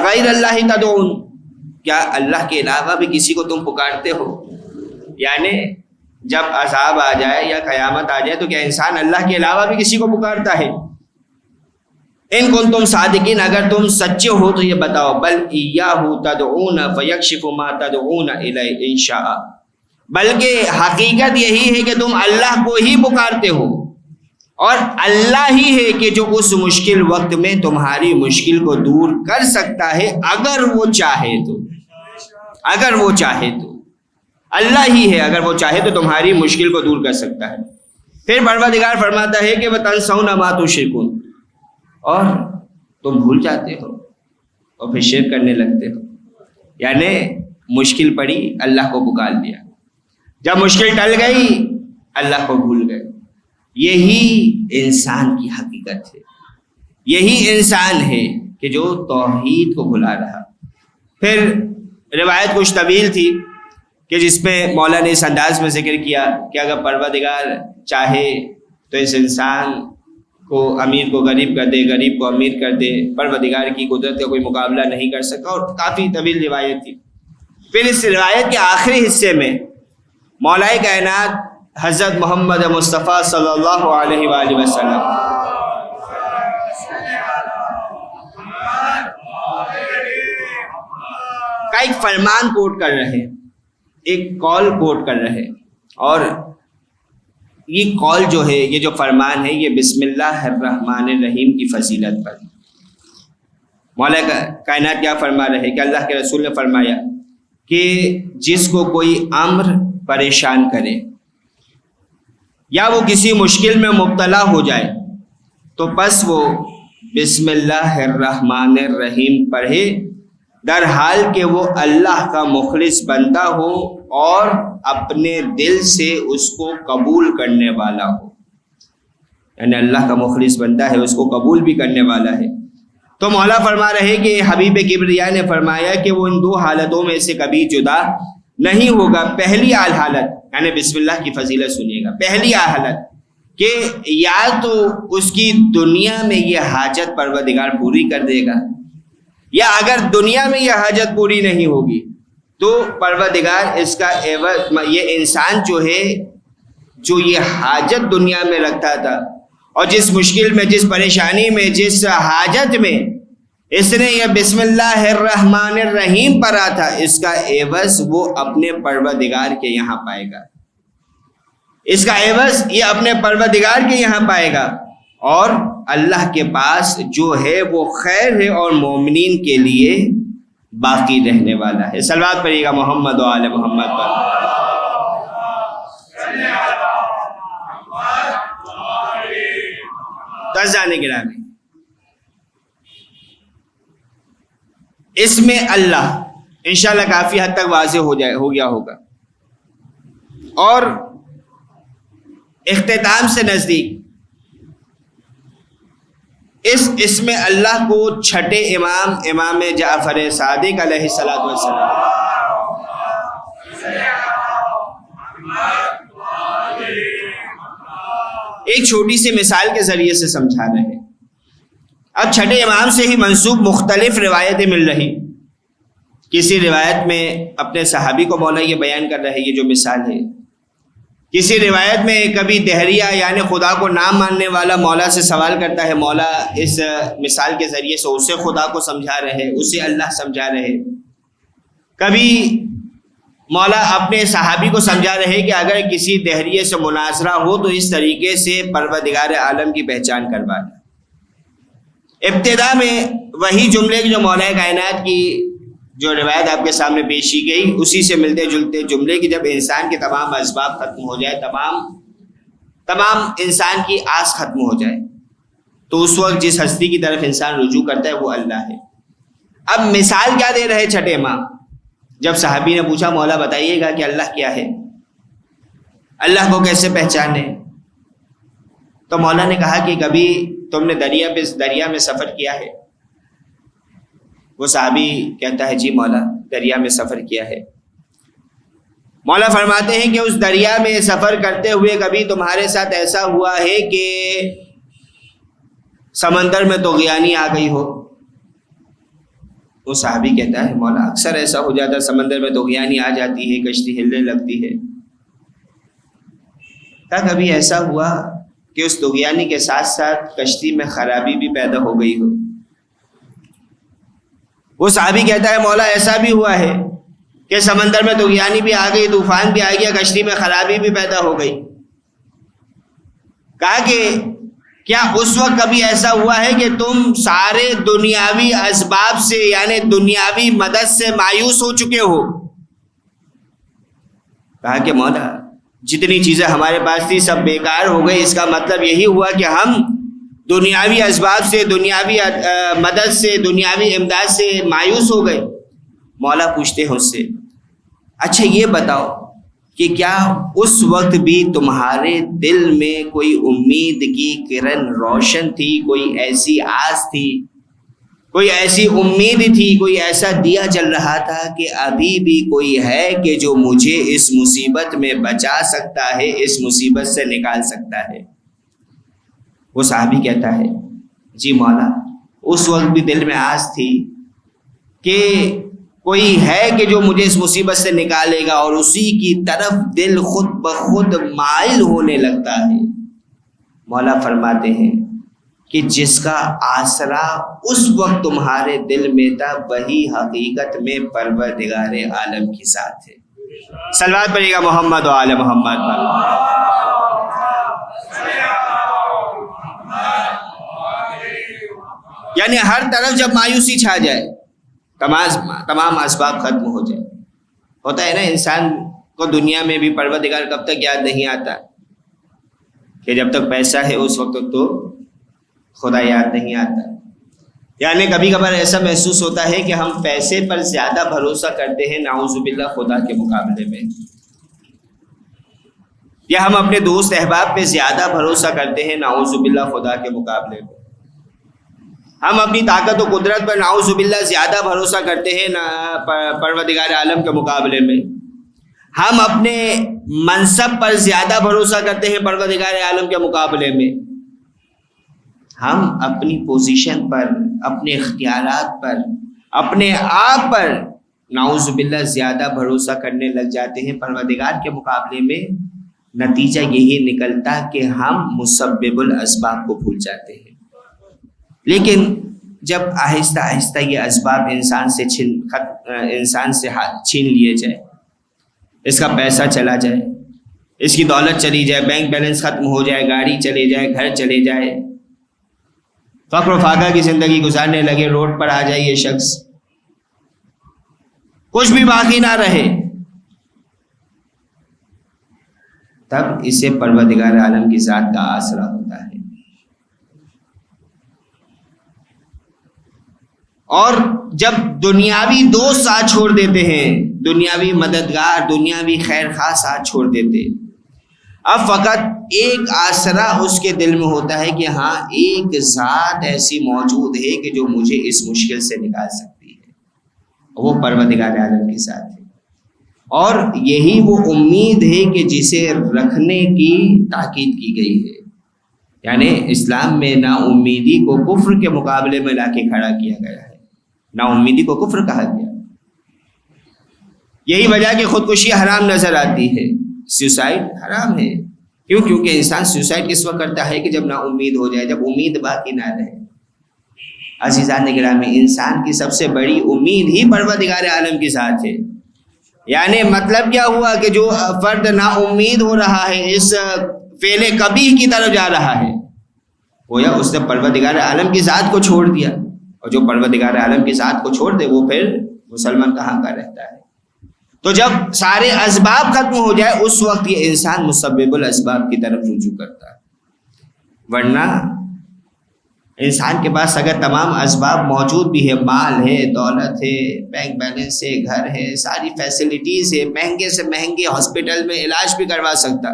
غیر اللہ تدعون، کیا اللہ کے علاوہ بھی کسی کو تم پکارتے ہو؟ یعنی جب عذاب آ جائے یا قیامت آ جائے تو کیا انسان اللہ کے علاوہ بھی کسی کو پکارتا ہے؟ ان کنتم صادقین، اگر تم سچے ہو تو یہ بتاؤ، بل ایاہ تدعون فیکشف ما تدعون الیہ ان شاء، بلکہ حقیقت یہی ہے کہ تم اللہ کو ہی پکارتے ہو، اور اللہ ہی ہے کہ جو اس مشکل وقت میں تمہاری مشکل کو دور کر سکتا ہے، اگر وہ چاہے تو۔ اگر وہ چاہے تو اللہ ہی ہے، اگر وہ چاہے تو تمہاری مشکل کو دور کر سکتا ہے۔ پھر پروردگار فرماتا ہے کہ وَتَنْسَوْنَ مَا تُشْرِكُونَ، اور تم بھول جاتے ہو اور پھر شرک کرنے لگتے ہو، یعنی مشکل پڑی اللہ کو پکار لیا، جب مشکل ٹل گئی اللہ کو بھول گئے۔ یہی انسان کی حقیقت ہے، یہی انسان ہے کہ جو توحید کو بھلا رہا، پھر روایت کچھ طویل تھی کہ جس میں مولا نے اس انداز میں ذکر کیا کہ اگر پروردگار چاہے تو اس انسان کو امیر کو غریب کر دے، غریب کو امیر کر دے، پروردگار کی قدرت کا کوئی مقابلہ نہیں کر سکا، اور کافی طویل روایت تھی۔ پھر اس روایت کے آخری حصے میں مولا کائنات حضرت محمد مصطفیٰ صلی اللہ علیہ وآلہ وسلم کا ایک فرمان کوٹ کر رہے، ایک قول کوٹ کر رہے، اور یہ قول جو ہے، یہ جو فرمان ہے، یہ بسم اللہ الرحمن الرحیم کی فضیلت پر۔ مولا کائنات کیا فرما رہے کہ اللہ کے رسول نے فرمایا کہ جس کو کوئی امر پریشان کرے یا وہ کسی مشکل میں مبتلا ہو جائے تو بس وہ بسم اللہ الرحمن الرحیم پڑھے، در حال کہ وہ اللہ کا مخلص بندہ ہو اور اپنے دل سے اس کو قبول کرنے والا ہو، یعنی اللہ کا مخلص بندہ ہے، اس کو قبول بھی کرنے والا ہے۔ تو مولا فرما رہے کہ حبیب کبریا نے فرمایا کہ وہ ان دو حالتوں میں سے کبھی جدا نہیں ہوگا۔ پہلی حالت، یعنی بسم اللہ کی فضیلت سنیے گا، پہلی حالت کہ یا تو اس کی دنیا میں یہ حاجت پروردگار پوری کر دے گا، یا اگر دنیا میں یہ حاجت پوری نہیں ہوگی تو پروردگار اس کا عوض، یہ انسان جو ہے جو یہ حاجت دنیا میں رکھتا تھا اور جس مشکل میں، جس پریشانی میں، جس حاجت میں اس نے یہ بسم اللہ الرحمن الرحیم پڑھا تھا، اس کا عوض وہ اپنے پروردگار کے یہاں پائے گا، اس کا عوض یہ اپنے پروردگار کے یہاں پائے گا، اور اللہ کے پاس جو ہے وہ خیر ہے اور مومنین کے لیے باقی رہنے والا ہے۔ صلوات پڑھیے گا محمد و آل محمد پر۔ عزیزان گرامی، اس میں اللہ انشاءاللہ کافی حد تک واضح ہو گیا ہوگا، اور اختتام سے نزدیک اس میں اللہ کو چھٹے امام جعفر صادق علیہ الصلوۃ والسلام ایک چھوٹی سی مثال کے ذریعے سے سمجھا رہے ہیں۔ اب چھٹے امام سے ہی منسوب مختلف روایتیں مل رہی، کسی روایت میں اپنے صحابی کو مولا یہ بیان کر رہے، یہ جو مثال ہے، کسی روایت میں کبھی دہریہ یعنی خدا کو نہ ماننے والا مولا سے سوال کرتا ہے، مولا اس مثال کے ذریعے سے اسے خدا کو سمجھا رہے، اسے اللہ سمجھا رہے۔ کبھی مولا اپنے صحابی کو سمجھا رہے کہ اگر کسی دہریے سے مناظرہ ہو تو اس طریقے سے پروردگار عالم کی پہچان کروانا۔ ابتدا میں وہی جملے جو مولا کائنات کی جو روایت آپ کے سامنے پیش کی گئی، اسی سے ملتے جلتے جملے کہ جب انسان کے تمام اسباب ختم ہو جائے، تمام انسان کی آس ختم ہو جائے، تو اس وقت جس ہستی کی طرف انسان رجوع کرتا ہے وہ اللہ ہے۔ اب مثال کیا دے رہے چھٹے امام؟ جب صحابی نے پوچھا مولا بتائیے گا کہ اللہ کیا ہے، اللہ کو کیسے پہچانے، تو مولا نے کہا کہ کبھی تم نے دریا میں سفر کیا ہے؟ وہ صحابی کہتا ہے جی مولا دریا میں سفر کیا ہے۔ مولا فرماتے ہیں کہ اس دریا میں سفر کرتے ہوئے کبھی تمہارے ساتھ ایسا ہوا ہے کہ سمندر میں طغیانی آ گئی ہو؟ وہ صحابی کہتا ہے مولا اکثر ایسا ہو جاتا، سمندر میں طغیانی آ جاتی ہے، کشتی ہلنے لگتی ہے۔ کیا کبھی ایسا ہوا کہ اس طغیانی کے ساتھ ساتھ کشتی میں خرابی بھی پیدا ہو گئی ہو؟ وہ صحابی کہتا ہے مولا ایسا بھی ہوا ہے کہ سمندر میں طغیانی بھی آ گئی، طوفان بھی آ گیا، کشتی میں خرابی بھی پیدا ہو گئی۔ کہا کہ کیا اس وقت کبھی ایسا ہوا ہے کہ تم سارے دنیاوی اسباب سے یعنی دنیاوی مدد سے مایوس ہو چکے ہو؟ کہا کہ مولا جتنی چیزیں ہمارے پاس تھی سب بیکار ہو گئی، اس کا مطلب یہی ہوا کہ ہم دنیاوی اسباب سے، دنیاوی مدد سے، دنیاوی امداد سے مایوس ہو گئے۔ مولا پوچھتے ہیں اس سے اچھا یہ بتاؤ کہ کیا اس وقت بھی تمہارے دل میں کوئی امید کی کرن روشن تھی، کوئی ایسی آس تھی کوئی ایسی امید تھی، کوئی ایسا دیا جل رہا تھا کہ ابھی بھی کوئی ہے کہ جو مجھے اس مصیبت میں بچا سکتا ہے، اس مصیبت سے نکال سکتا ہے۔ وہ صحابی کہتا ہے جی مولا، اس وقت بھی دل میں آس تھی کہ کوئی ہے کہ جو مجھے اس مصیبت سے نکالے گا، اور اسی کی طرف دل خود بخود مائل ہونے لگتا ہے۔ مولا فرماتے ہیں کہ جس کا آسرا اس وقت تمہارے دل میں تھا، وہی حقیقت میں پروردگار عالم کی ذات ہے۔ صلوات پڑھیے گا محمد و آل محمد پر۔ یعنی ہر طرف جب مایوسی چھا جائے، تمام اسباب ختم ہو جائے، ہوتا ہے نا انسان کو دنیا میں بھی پروردگار کب تک یاد نہیں آتا کہ جب تک پیسہ ہے اس وقت تک تو خدا یاد نہیں آتا۔ یعنی کبھی کبھار ایسا محسوس ہوتا ہے کہ ہم پیسے پر زیادہ بھروسہ کرتے ہیں نعوذ باللہ خدا کے مقابلے میں، یا ہم اپنے دوست احباب پہ زیادہ بھروسہ کرتے ہیں نعوذ باللہ خدا کے مقابلے میں، ہم اپنی طاقت و قدرت پر نعوذ باللہ زیادہ بھروسہ کرتے ہیں پروردگار عالم کے مقابلے میں، ہم اپنے منصب پر زیادہ بھروسہ کرتے ہیں پروردگار عالم کے مقابلے میں، ہم اپنی پوزیشن پر، اپنے اختیارات پر، اپنے آپ پر نعوذ باللہ زیادہ بھروسہ کرنے لگ جاتے ہیں پروردگار کے مقابلے میں۔ نتیجہ یہی نکلتا کہ ہم مسبب الاسباب کو بھول جاتے ہیں۔ لیکن جب آہستہ آہستہ یہ اسباب انسان سے چھین لیے جائے، اس کا پیسہ چلا جائے، اس کی دولت چلی جائے، بینک بیلنس ختم ہو جائے، گاڑی چلے جائے، گھر چلے جائے، فقر و فاقہ کی زندگی گزارنے لگے، روڈ پر آ جائے یہ شخص، کچھ بھی باقی نہ رہے، تب اسے پروردگار عالم کی ذات کا آسرا ہوتا ہے۔ اور جب دنیاوی دوست ساتھ چھوڑ دیتے ہیں، دنیاوی مددگار، دنیاوی خیر خواہ ساتھ چھوڑ دیتے، اب فقط ایک آسرا اس کے دل میں ہوتا ہے کہ ہاں ایک ذات ایسی موجود ہے کہ جو مجھے اس مشکل سے نکال سکتی ہے، وہ پروردگار عالم کی ذات ہے۔ اور یہی وہ امید ہے کہ جسے رکھنے کی تاکید کی گئی ہے۔ یعنی اسلام میں نا امیدی کو کفر کے مقابلے میں لا کے کھڑا کیا گیا ہے، نا امیدی کو کفر کہا گیا۔ یہی وجہ کہ خودکشی حرام نظر آتی ہے، سوسائڈ حرام ہے۔ کیوں؟ کیونکہ انسان سوسائڈ کس وقت کرتا ہے کہ جب نا امید ہو جائے، جب امید باقی نہ رہے۔ عزیزان گرامی، انسان کی سب سے بڑی امید ہی پروردگار عالم کی ذات ہے۔ یعنی مطلب کیا ہوا کہ جو فرد نا امید ہو رہا ہے، اس فعل قبیح کی طرف جا رہا ہے، گویا اس نے پروردگار عالم کی ذات کو چھوڑ دیا، اور جو پروردگار عالم کی ذات کو چھوڑ دے وہ پھر مسلمان کہاں کا رہتا ہے۔ تو جب سارے اسباب ختم ہو جائے اس وقت یہ انسان مسبب الاسباب کی طرف رجوع کرتا ہے۔ ورنہ انسان کے پاس اگر تمام اسباب موجود بھی ہے، مال ہے، دولت ہے، بینک بیلنس ہے، گھر ہے، ساری فیسلٹیز ہے، مہنگے سے مہنگے ہاسپٹل میں علاج بھی کروا سکتا،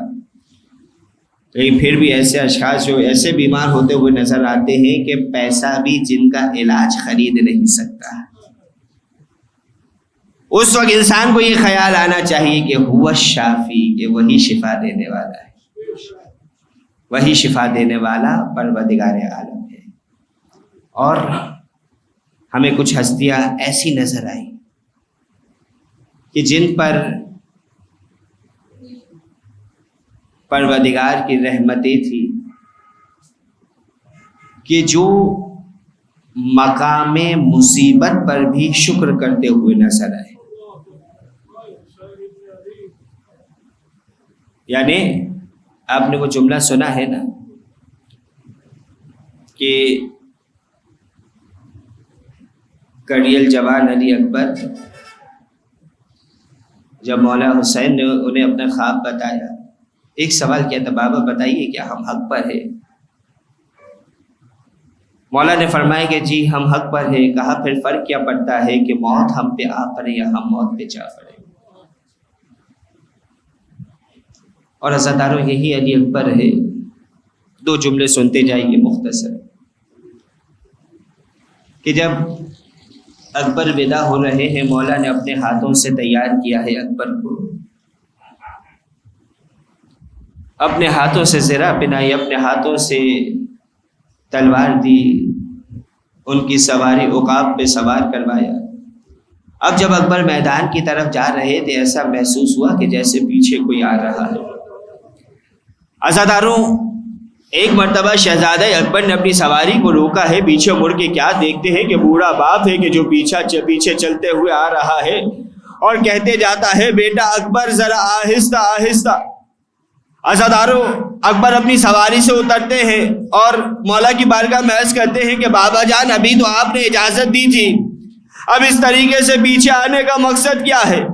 لیکن پھر بھی ایسے اشخاص جو ایسے بیمار ہوتے ہوئے نظر آتے ہیں کہ پیسہ بھی جن کا علاج خرید نہیں سکتا۔ اس وقت انسان کو یہ خیال آنا چاہیے کہ هو الشافی، کہ وہی شفا دینے والا ہے، وہی شفا دینے والا پروردگار عالم ہے۔ اور ہمیں کچھ ہستیاں ایسی نظر آئی کہ جن پر پروردگار کی رحمتیں تھی، کہ جو مقام مصیبت پر بھی شکر کرتے ہوئے نظر آئے۔ یعنی آپ نے وہ جملہ سنا ہے نا کہ کڑیل جوان علی اکبر جب مولا حسین نے انہیں اپنا خواب بتایا، ایک سوال کیا تھا، بابا بتائیے کیا ہم حق پر ہیں؟ مولا نے فرمایا کہ جی ہم حق پر ہیں۔ کہا پھر فرق کیا پڑتا ہے کہ موت ہم پہ آ پڑے یا ہم موت پہ جا پڑے؟ اور عزاداروں یہی علی اکبر ہے۔ دو جملے سنتے جائیے مختصر، کہ جب اکبر ودا ہو رہے ہیں، مولا نے اپنے ہاتھوں سے تیار کیا ہے اکبر کو، اپنے ہاتھوں سے زرہ پہنائی، اپنے ہاتھوں سے تلوار دی، ان کی سواری عقاب پہ سوار کروایا۔ اب جب اکبر میدان کی طرف جا رہے تھے، ایسا محسوس ہوا کہ جیسے پیچھے کوئی آ رہا ہے۔ عزاداروں، ایک مرتبہ شہزادہ اکبر نے اپنی سواری کو روکا ہے، پیچھے مڑ کے کیا دیکھتے ہیں کہ بوڑھا باپ ہے کہ جو پیچھے چلتے ہوئے آ رہا ہے اور کہتے جاتا ہے، بیٹا اکبر ذرا آہستہ آہستہ۔ عزاداروں، اکبر اپنی سواری سے اترتے ہیں اور مولا کی بارگاہ میں عرض کرتے ہیں کہ بابا جان، ابھی تو آپ نے اجازت دی تھی، اب اس طریقے سے پیچھے آنے کا مقصد کیا ہے؟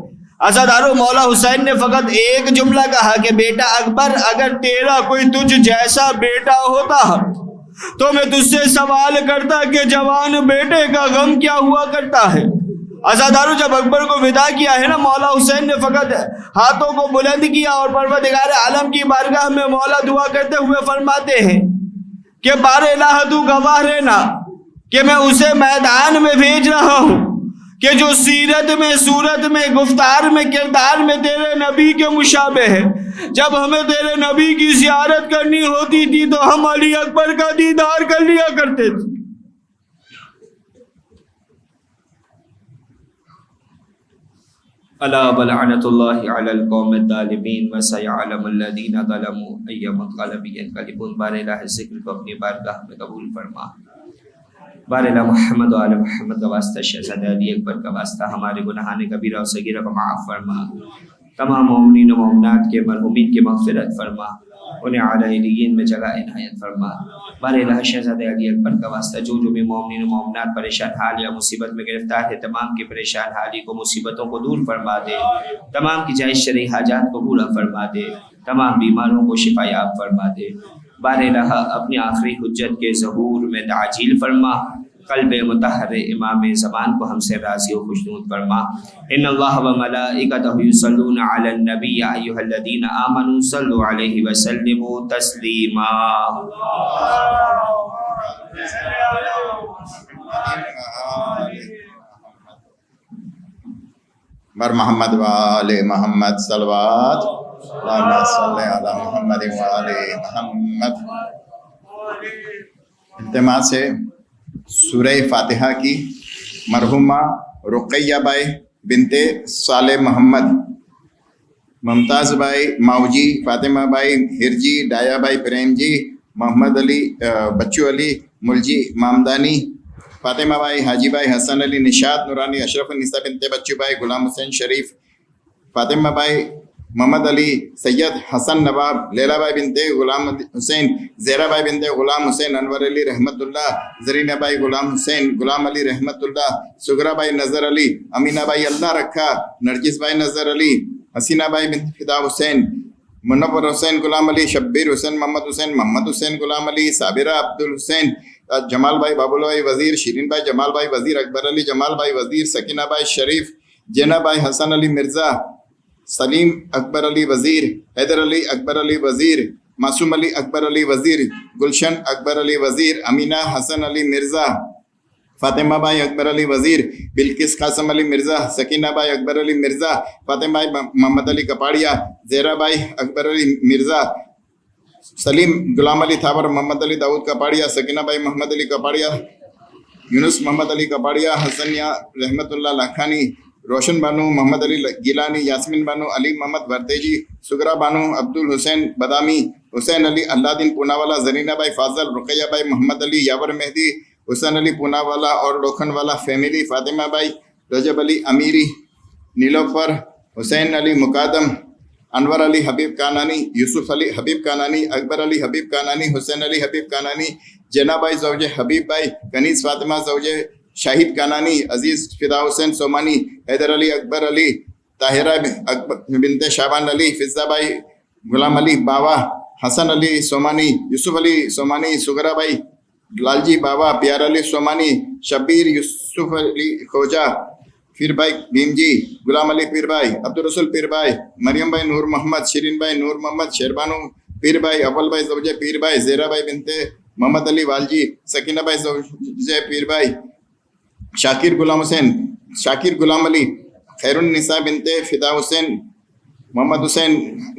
عزاداروں، مولا حسین نے فقط ایک جملہ کہا کہ بیٹا اکبر، اگر تیرا کوئی تجھ جیسا بیٹا ہوتا تو میں تجھ سے سوال کرتا کہ جوان بیٹے کا غم کیا ہوا کرتا ہے۔ عزاداروں، جب اکبر کو ودا کیا ہے نا، مولا حسین نے فقط ہاتھوں کو بلند کیا اور پروردگار عالم کی بارگاہ میں مولا دعا کرتے ہوئے فرماتے ہیں کہ بار الہ تو گواہ رہنا کہ میں اسے میدان میں بھیج رہا ہوں کہ جو سیرت میں، صورت میں، گفتار میں، کردار میں تیرے نبی کے مشابہ ہے۔ جب ہمیں تیرے نبی کی زیارت کرنی ہوتی تھی تو ہم علی اکبر کا دیدار کر لیا کرتے تھے۔ الا بلعنت اللہ علی القوم الظالمین وسیعلم الذین ظلموا ای منقلب ینقلبون۔ بار الہ ذکر کو اپنی بارگاہ میں قبول فرما۔ بار الہ محمد و آل محمد کا واسطہ، شہزادہ علی اکبر کا واسطہ، ہمارے گناہان کبیرہ و صغیرہ کو معاف فرما۔ تمام مومنین و مومنات کے مرحومین کی مغفرت فرما، انہیں اعلی علیین میں جگہ عنایت فرما۔ بار الہ شہزادہ علی اکبر کا واسطہ، جو بھی مومنین و مومنات پریشان حال یا مصیبت میں گرفتار ہے، تمام کی پریشان حالی کو، مصیبتوں کو دور فرما دے، تمام کی جائز شرعی حاجات کو پورا فرما دے، تمام بیماروں کو شفا یاب فرما دے۔ بار الہ اپنی آخری حجت کے ظہور میں تعجیل فرما، قلب مطہر امام زمان کو ہم سے راضی و خوشنود فرما۔ ان اللہ و ملائکتہ یصلون علی النبی یا ایھا الذین آمنوا صلوا علیہ وسلموا تسلیما۔
بر محمد و آل محمد صلوات، اللہم صلی علی محمد و آل محمد۔ اجتماع سے سورہ فاتحہ کی مرحومہ رقیہ بائی بنت صالح محمد، ممتاز بائی ماؤجی، فاطمہ بائی ہرجی، ڈایا بائی پریم جی، محمد علی بچو علی ملجی مامدانی، فاطمہ بائی حاجی بائی حسن علی نشاد نورانی، اشرف النساء بنت بچو بائی غلام حسین شریف، فاطمہ بائی محمد علی سید حسن نواب، لیلہ بائی بنت غلام حسین، زیرہ بائی بنت غلام حسین، انور علی رحمت اللہ، زرینہ بائی غلام حسین، غلام علی رحمت اللہ، سگرا بائی نظر علی، امینہ بائی اللہ رکھا، نرجس بائی نظر علی، حسینہ بائی بنت فدا حسین، منور حسین غلام علی، شبیر حسین محمد حسین غلام علی، صابرہ عبد الحسین، جمال بھائی بابول بھائی وزیر، شیرین بھائی جمال بھائی وزیر، اکبر علی جمال بھائی وزیر، سکینہ بھائی شریف، جینا بھائی حسن علی مرزا، سلیم اکبر علی وزیر، حیدر علی اکبر علی وزیر، معصوم علی اکبر علی وزیر، گلشن اکبر علی وزیر، امینہ حسن علی مرزا، فاطمہ بائی اکبر علی وزیر، بلکس قاسم علی مرزا، سکینہ بائی اکبر علی مرزا، فاطمہ بائی محمد علی کپاڑیا، زیرہ بائی اکبر علی مرزا، سلیم غلام علی تھاور، محمد علی داؤد کپاڑیا، سکینہ بائی محمد علی کپاڑیا، یونس محمد علی کپاڑیا، حسنیہ رحمت اللہ لاکھانی، روشن بانو محمد علی گیلانی، یاسمین بانو علی محمد ورتیجی، سگرا بانو عبد الحسین بادامی، حسین علی اللہ دین Poonawalla, Zarina by Fazil, Ruqaiya by Mohammed علی، یاور مہدی، حسین علی پوناوالا اور لوکھن والا فیملی، فاطمہ بائی رجب علی امیری، نیلوفر، حسین علی مقادم، انور علی حبیب کانانی، یوسف علی حبیب کانانی، اکبر علی حبیب کانانی، حسین علی حبیب کانانی، جینا بائی زوجہ حبیب بائی، کنیز فاطمہ زوجہ شاہد کانانی، عزیز فدا حسین سومانی، حیدر علی اکبر علی، طاہرہ بنت شابان علی، فضہ by Ghulam Ali Bawa, Hasan Ali Somani, Yusuf Ali Somani, سگرا by لالجی باوا، پیار علی سومانی، شبیر یوسف علی خوجہ، پیر بھائی بھیم جی، غلام علی پیر بھائی، عبدالرسول پیر بھائی، مریم بھائی نور محمد، شیرین بھائی نور محمد، شیربانو پیر بھائی، اول بھائی زوجہ پیر بھائی، زیرہ بھائی بنت محمد علی والجی، سکینہ بھائی زوجہ پیر بھائی، شاکر غلام حسین شاکر غلام علی خیر النساء بنت فدا حسین محمد حسین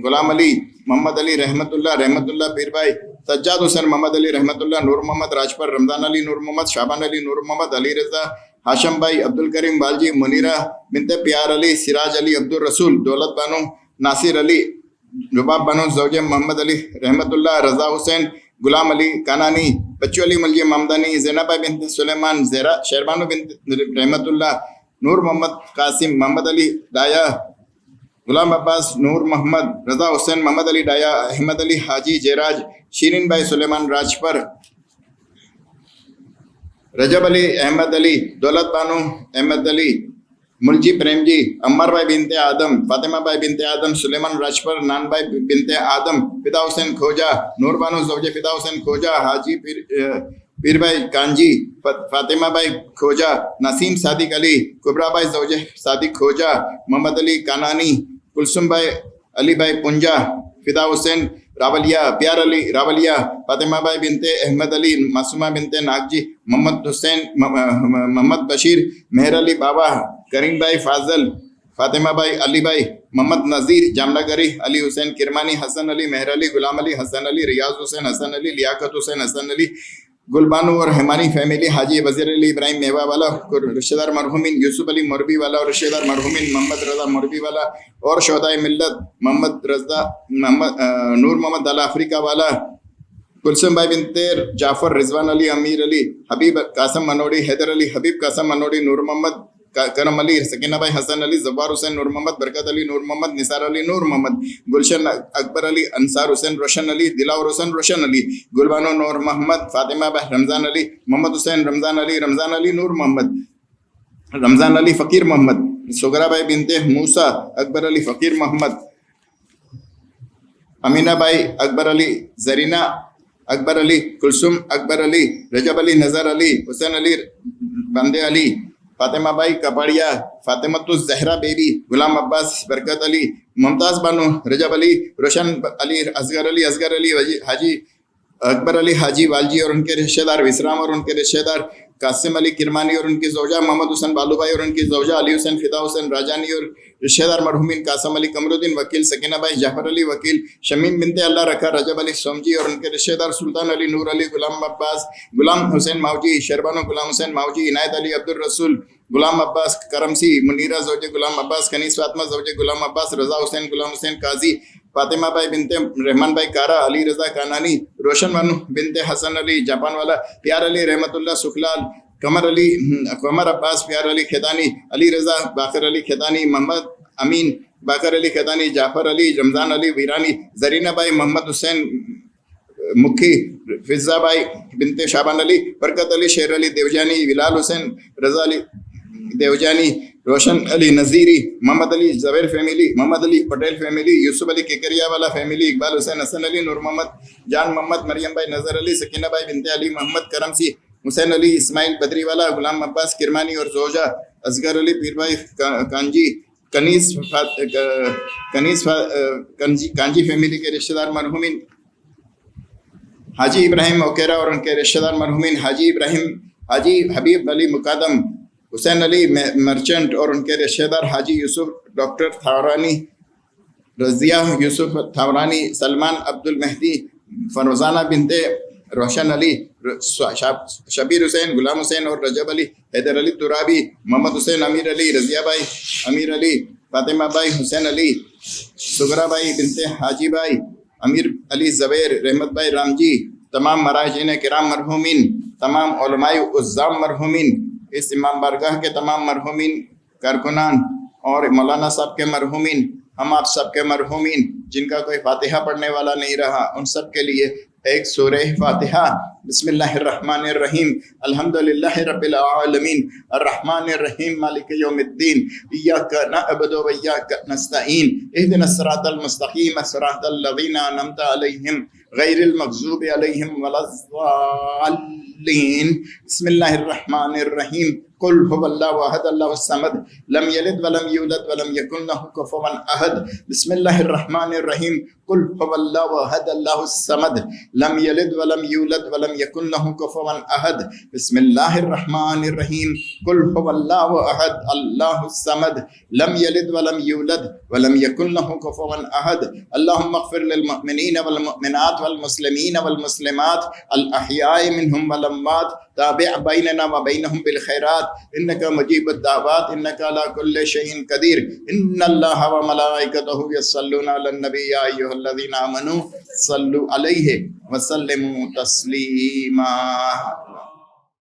غلام علی محمد علی رحمت اللہ پیر بھائی سجاد حسین محمد علی رحمت اللہ نور محمد راجپر رمضان علی نور محمد شابان علی نور محمد علی رضا ہاشم بھائی عبد الکریم بالجی منیرہ بنت پیار علی سراج علی عبد الرسول دولت بانو ناصر علی رباب بانو زوجہ محمد علی رحمت اللہ رضا حسین غلام علی کانانی بچو علی ملجی ممدانی زینب بنت سلیمان زہرا شہربانو بنت رحمت اللہ نور محمد قاسم محمد علی ڈایا غلام عباس نور محمد رضا حسین محمد علی ڈایا احمد علی حاجی جیراج شیرین بھائی سلیمان راجپر رجب علی احمد علی دولت بانو احمد علی ملجی پریم جی عمر بھائی بنت آدم فاطمہ بھائی بنت آدم سلیمان راجپر نان بھائی بنت آدم فدا حسین کھوجا نور بانو زوجہ فدا حسین کھوجا حاجی پیر بھائی کانجی فاطمہ بھائی کھوجا نسیم صادق علی کبرا بھائی زوجہ صادق کھوجا محمد علی کانانی کلثوم بھائی علی بھائی پنجا فدا حسین راولیا پیار علی راولیا فاطمہ بھائی بنت احمد علی معصومہ بنت ناگجی محمد حسین محمد بشیر مہر علی بابا کریم بھائی فاضل فاطمہ بھائی علی بھائی محمد نذیر جاملہ گری علی حسین کرمانی حسن علی مہر علی غلام علی حسن علی ریاض حسین حسن علی لیاقت حسین حسن علی گلبانو اور ہمانی فیملی حاجی وزیر علی ابراہیم میوا والا رشتہ دار مرحومین یوسف علی مربی والا اور رشتہ دار مرحومین محمد رضا مربی والا اور شہدائے ملت محمد رضا نور محمد دالا افریقہ والا کلثوم بھائی بنت جعفر رضوان علی امیر علی حبیب قاسم منوڑی حیدر علی حبیب قاسم منوڑی نور محمد کرم علی سکینہ بھائی حسن علی زبار حسین نور محمد برکت علی نور محمد نثار علی نور محمد گلشن اکبر علی انصار حسین روشن علی دلاور حسین روشن علی گلبانو نور محمد فاطمہ بھائی رمضان علی محمد حسین رمضان علی نور محمد رمضان علی فقیر محمد سغرا بھائی بنت موسیٰ اکبر علی فقیر محمد امینہ بھائی اکبر علی زرینہ اکبر علی کلثوم اکبر علی رجب علی نظر علی حسین علی بندے علی فاطمہ بھائی کپاڑیا فاطمہ الزہرا بیبی غلام عباس برکت علی ممتاز بانو رجب علی روشن علی اصغر علی حاجی اکبر علی حاجی والجی اور ان کے رشتہ دار وسرام اور ان کے رشتہ دار قاسم علی کرمانی اور ان کی زوجہ محمد حسین بالو بھائی اور ان کی زوجہ علی حسین فدا حسین راجانی اور رشتہ دار مرحومین قاسم علی قمر الدین وکیل سکینہ بھائی جعفر علی وکیل شمیم بنت اللہ رکھا رجب علی سومجی اور ان کے رشتہ دار سلطان علی نور علی غلام عباس غلام حسین ماوجی شربانو غلام حسین ماوجی عنایت علی عبد الرسول غلام عباس کرمسی منیرہ زوجہ غلام عباس کنیز فاطمہ زوجہ غلام عباس رضا حسین غلام حسین قاضی فاطمہ بھائی بنت رحمان بھائی کارا علی رضا کانانی روشن بانو بنت حسن علی جاپان والا پیار علی رحمت اللہ سکھلال قمر عباس پیار علی کھیتانی علی رضا باقر علی کھیتانی محمد امین باقر علی کھیتانی جعفر علی رمضان علی ویرانی زرینہ بھائی محمد حسین مکھی فضا بھائی بنت شابان علی برکت علی شیر علی دیوجانی بلال حسین رضا علی دیوجانی روشن علی نذیری محمد علی زبیر فیملی محمد علی پٹیل فیملی یوسف علی کیکریا والا فیملی اقبال حسین حسن علی نور محمد جان محمد مریم بھائی نظر علی سکینہ بھائی بنت علی محمد کرمسی حسین علی اسماعیل بدری والا غلام عباس کرمانی اور زوجہ اصغر علی پیر بھائی کانجی کانجی فیملی کے رشتہ دار مرحومین حاجی ابراہیم اوکیرا اور ان کے رشتہ دار مرحومین حاجی حبیب علی مقادم حسین علی مرچنٹ اور ان کے رشتہ دار حاجی یوسف ڈاکٹر تھاورانی رضیہ یوسف تھاورانی سلمان عبد المہدی فروزانہ بنت روشن علی شبیر حسین غلام حسین اور رجب علی حیدر علی ترابی محمد حسین امیر علی رضیہ بھائی امیر علی فاطمہ بھائی حسین علی سغرا بھائی بنت حاجی بھائی امیر علی زبیر رحمت بھائی رامجی تمام مراجعین کرام مرحومین تمام علماء عظام مرحومین اس امام بارگاہ کے تمام مرحومین کارکنان اور مولانا صاحب کے مرحومین ہم آپ سب کے مرحومین جن کا کوئی فاتحہ پڑھنے والا نہیں رہا ان سب کے لیے ایک سورہ فاتحہ بسم اللہ الرحمن الرحیم الحمدللہ رب العالمین الرحمن الرحیم مالک یوم الدین ایاک نعبد و ایاک نستعین اہدنا الصراط المستقیم صراط الذین انعمت علیہم غیر المغضوب علیہم ولا الضالین بسم اللہ الرحمن الرحیم قل هو الله احد الله الصمد لم يلد ولم يولد ولم يكن له كفوا احد بسم الله الرحمن الرحيم قل هو الله احد الله الصمد لم يلد ولم يولد ولم يكن له كفوا احد بسم الله الرحمن الرحيم قل هو الله احد الله الصمد لم يلد ولم يولد ولم يكن له كفوا احد اللهم اغفر للمؤمنين والمؤمنات والمسلمين والمسلمات الاحياء منهم والاموات تابع بيننا وبينهم بالخيرات انك مجيب الدعوات انك على كل شيء قدير ان الله وملائكته يصلون على النبي يا ايها الذين امنوا صلوا عليه وسلموا تسليما